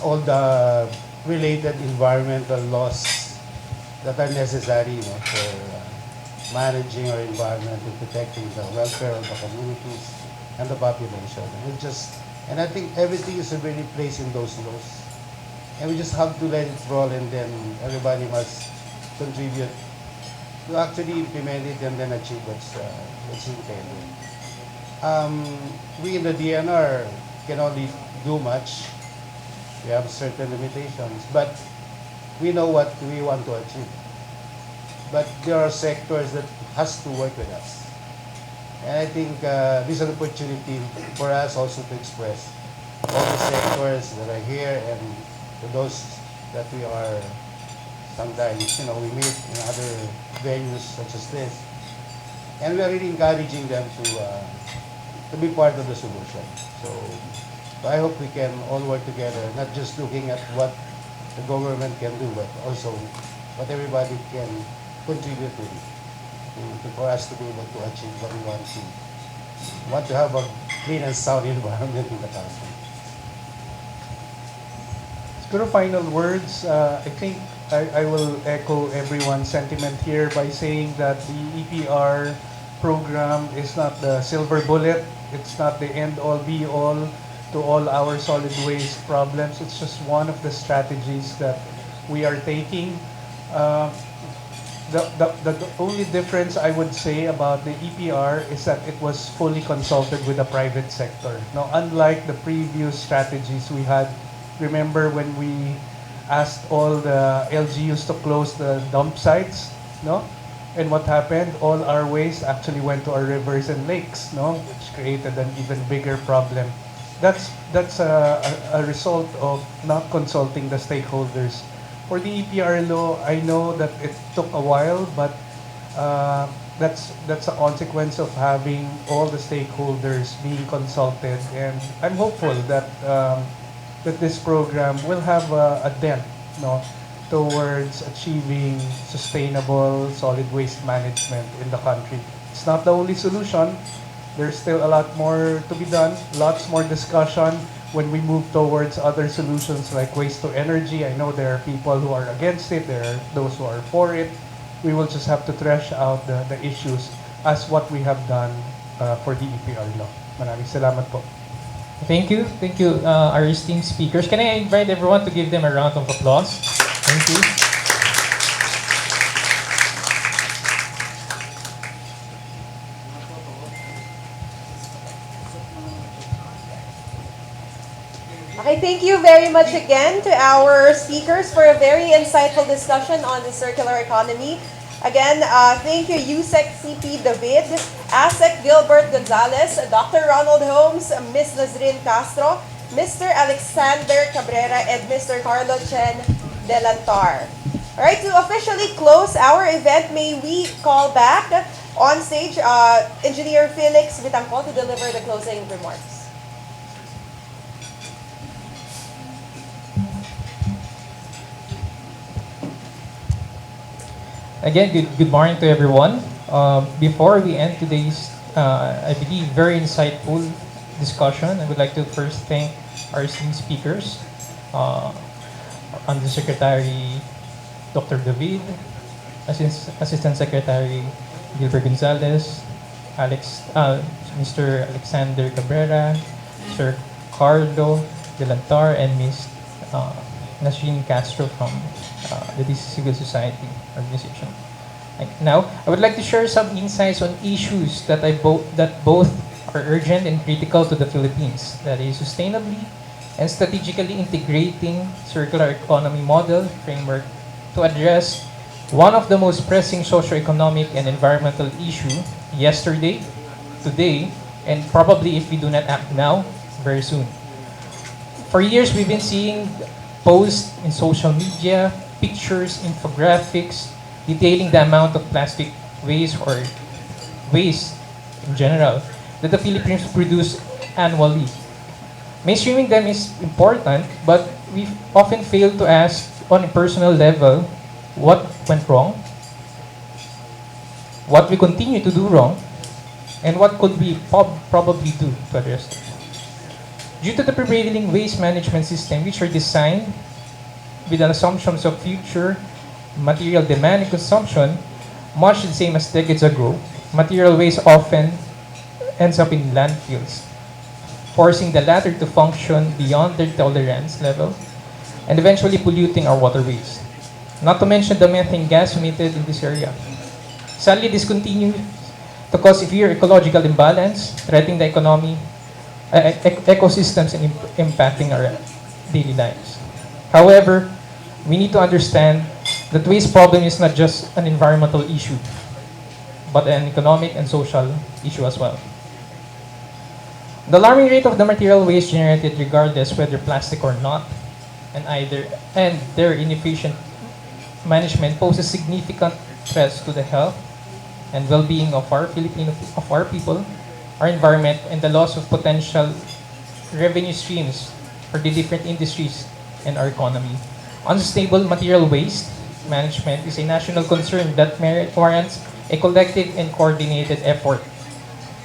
all the related environmental laws that are necessary, for managing our environment and protecting the welfare of the communities and the population. And I think everything is already placed in those laws. And we just have to let it roll, and then everybody must contribute to actually implement it and then achieve what's intended. We in the DNR can only do much. We have certain limitations, but we know what we want to achieve. But there are sectors that has to work with us. And I think this is an opportunity for us also to express all the sectors that are here, and to those that we are sometimes, we meet in other venues such as this. And we are really encouraging them to be part of the solution. So I hope we can all work together, not just looking at what the government can do, but also what everybody can contribute for us to be able to achieve what we want to. Want to have a clean and sound environment in the country. Siguro final words, I think I will echo everyone's sentiment here by saying that the EPR program is not the silver bullet. It's not the end-all, be-all to all our solid waste problems. It's just one of the strategies that we are taking. The only difference I would say about the EPR is that it was fully consulted with the private sector. Now, unlike the previous strategies we had, remember when we asked all the LGUs to close the dump sites, no? And what happened? All our waste actually went to our rivers and lakes, no? Which created an even bigger problem. That's a result of not consulting the stakeholders. For the EPR law, I know that it took a while, but that's a consequence of having all the stakeholders being consulted, and I'm hopeful that that this program will have a dent, towards achieving sustainable solid waste management in the country. It's not the only solution. There's still a lot more to be done, lots more discussion when we move towards other solutions like waste to energy. I know there are people who are against it, there are those who are for it. We will just have to thresh out the issues as what we have done for the EPR law. Maraming salamat po. Thank you, our esteemed speakers. Can I invite everyone to give them a round of applause? Thank you. Okay, thank you very much again to our speakers for a very insightful discussion on the circular economy. Again, thank you, USEC CP David, ASEC Gilbert Gonzalez, Dr. Ronald Holmes, Ms. Nazrin Castro, Mr. Alexander Cabrera, and Mr. Carlo Chen Delantar. All right, to officially close our event, may we call back on stage Engineer Felix Vitangco to deliver the closing remarks. Again, good morning to everyone. Before we end today's, I believe, very insightful discussion, I would like to first thank our esteemed speakers, Undersecretary Dr. David, Assistant Secretary Gilbert Gonzalez, Mr. Alexander Cabrera, Sir Carlo Delantar, and Ms. Nasrin Castro from the DC Civil Society organization. Now, I would like to share some insights on issues that both are urgent and critical to the Philippines. That is, sustainably and strategically integrating circular economy model framework to address one of the most pressing socio-economic and environmental issue yesterday, today, and probably if we do not act now, very soon. For years, we've been seeing posts in social media, pictures, infographics, detailing the amount of plastic waste or waste in general that the Philippines produce annually. Mainstreaming them is important, but we often fail to ask on a personal level what went wrong, what we continue to do wrong, and what could we probably do to address it. Due to the prevailing waste management system, which are designed with the assumptions of future material demand and consumption, much the same as decades ago, material waste often ends up in landfills, forcing the latter to function beyond their tolerance level and eventually polluting our waterways. Not to mention the methane gas emitted in this area. Sadly, this continues to cause severe ecological imbalance, threatening the economy, ecosystems, and impacting our daily lives. However, we need to understand that waste problem is not just an environmental issue, but an economic and social issue as well. The alarming rate of the material waste generated, regardless whether plastic or not, and their inefficient management poses significant threats to the health and well-being of our people, our environment, and the loss of potential revenue streams for the different industries and our economy. Unsustainable material waste management is a national concern that warrants a collective and coordinated effort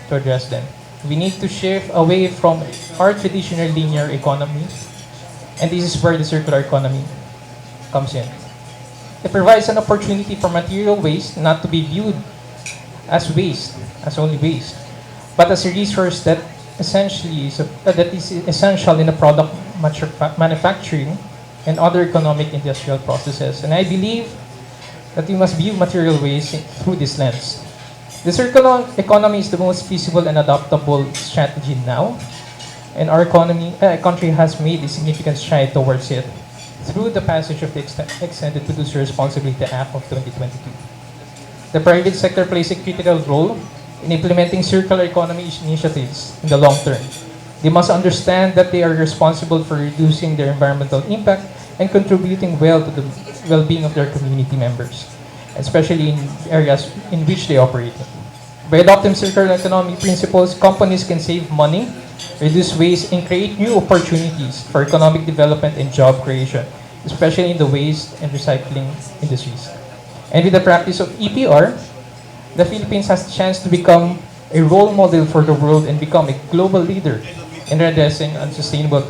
to address them. We need to shift away from our traditional linear economy, and this is where the circular economy comes in. It provides an opportunity for material waste not to be viewed as waste, as only waste, but as a resource that is essential in the product manufacturing and other economic industrial processes. And I believe that we must view material waste through this lens. The circular economy is the most feasible and adaptable strategy now, and our country has made a significant stride towards it through the passage of the Extended Producer Responsibility Act of 2022. The private sector plays a critical role in implementing circular economy initiatives in the long term. They must understand that they are responsible for reducing their environmental impact and contributing well to the well-being of their community members, especially in areas in which they operate. By adopting circular economy principles, companies can save money, reduce waste, and create new opportunities for economic development and job creation, especially in the waste and recycling industries. And with the practice of EPR, the Philippines has a chance to become a role model for the world and become a global leader in addressing unsustainable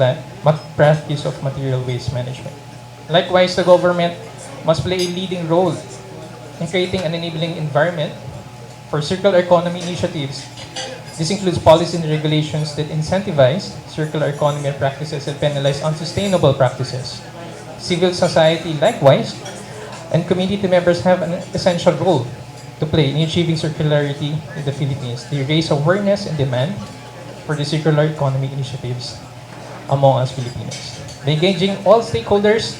practice of material waste management. Likewise, the government must play a leading role in creating an enabling environment for circular economy initiatives. This includes policies and regulations that incentivize circular economy practices and penalize unsustainable practices. Civil society, likewise, and community members have an essential role to play in achieving circularity in the Philippines. They raise awareness and demand for the circular economy initiatives. among us Filipinos. By engaging all stakeholders,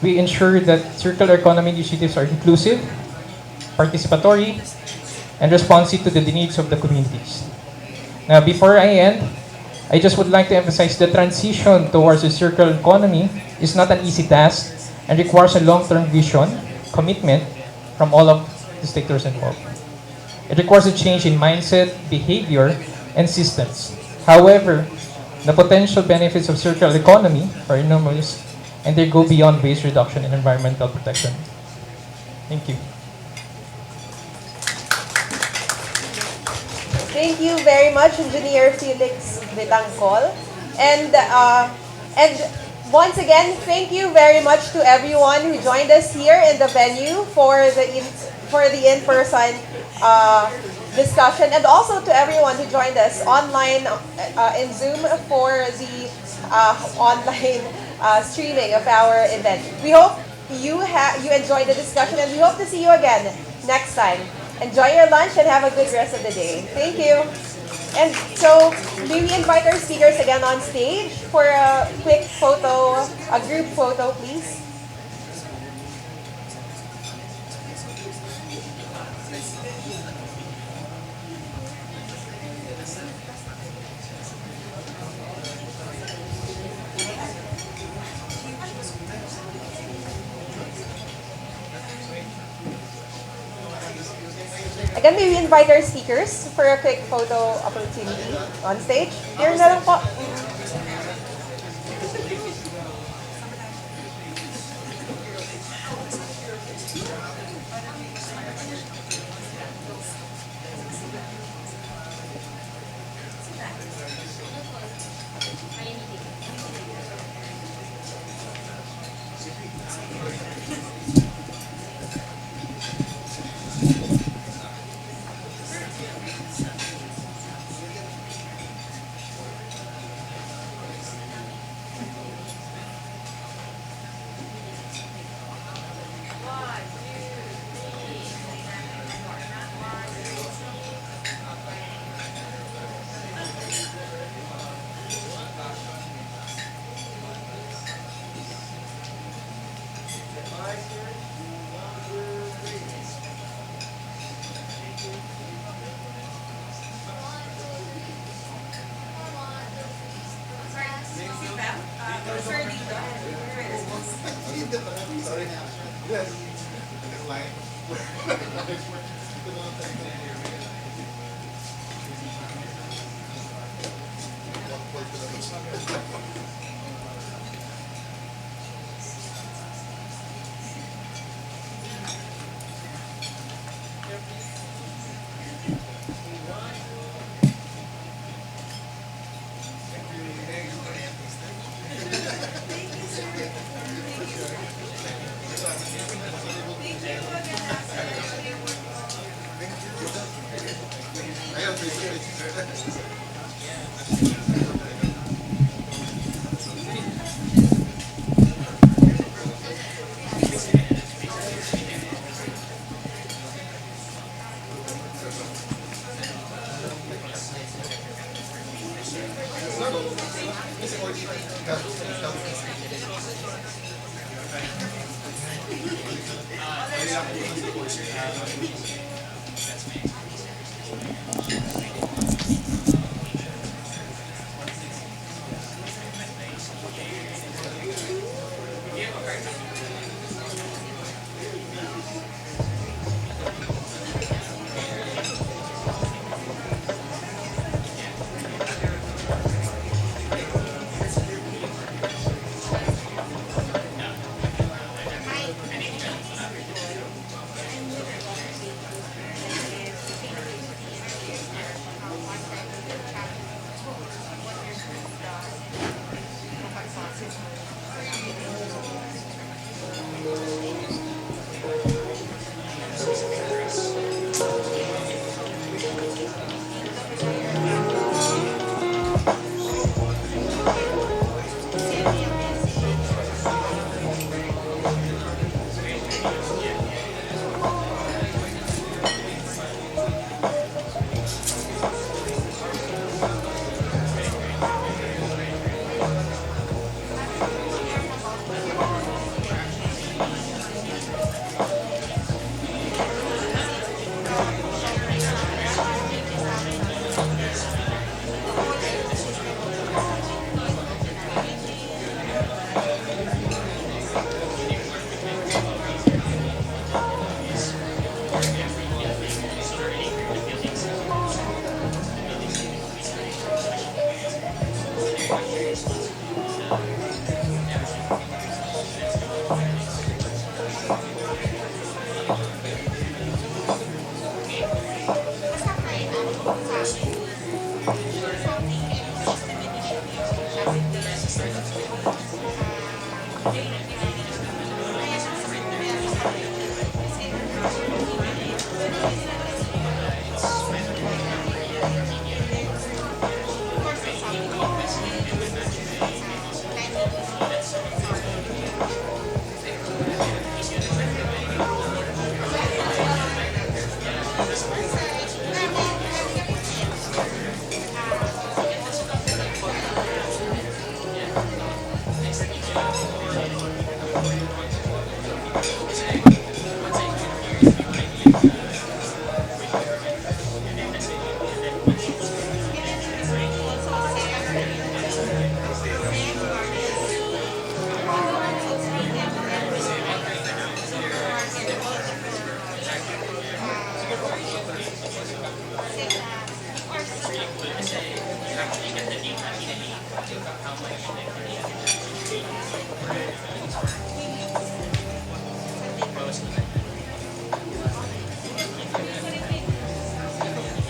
we ensure that circular economy initiatives are inclusive, participatory, and responsive to the needs of the communities. Now, before I end, I just would like to emphasize the transition towards a circular economy is not an easy task and requires a long-term vision, commitment from all of the stakeholders involved. It requires a change in mindset, behavior, and systems. However, the potential benefits of circular economy are enormous, and they go beyond waste reduction and environmental protection. Thank you. Thank you very much, Engineer Felix Betangcol. And once again, thank you very much to everyone who joined us here in the venue for the in-person discussion, and also to everyone who joined us online in Zoom for the online streaming of our event. We hope you enjoyed the discussion, and we hope to see you again next time. Enjoy your lunch and have a good rest of the day. Thank you. And so, may we invite our speakers again on stage for a quick photo, a group photo, please. Again, may we invite our speakers for a quick photo opportunity on stage. Here na lang po.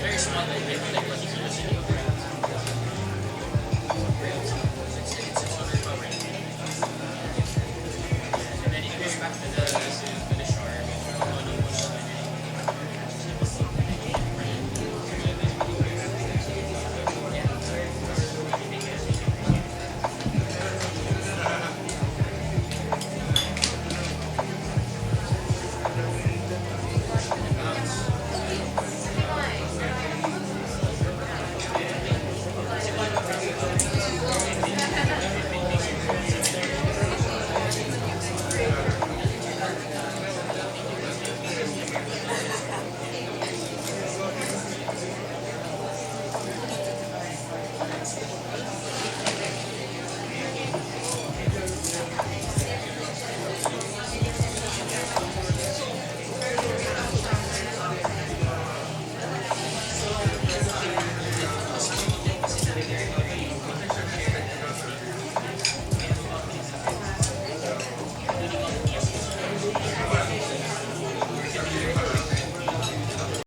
Very small.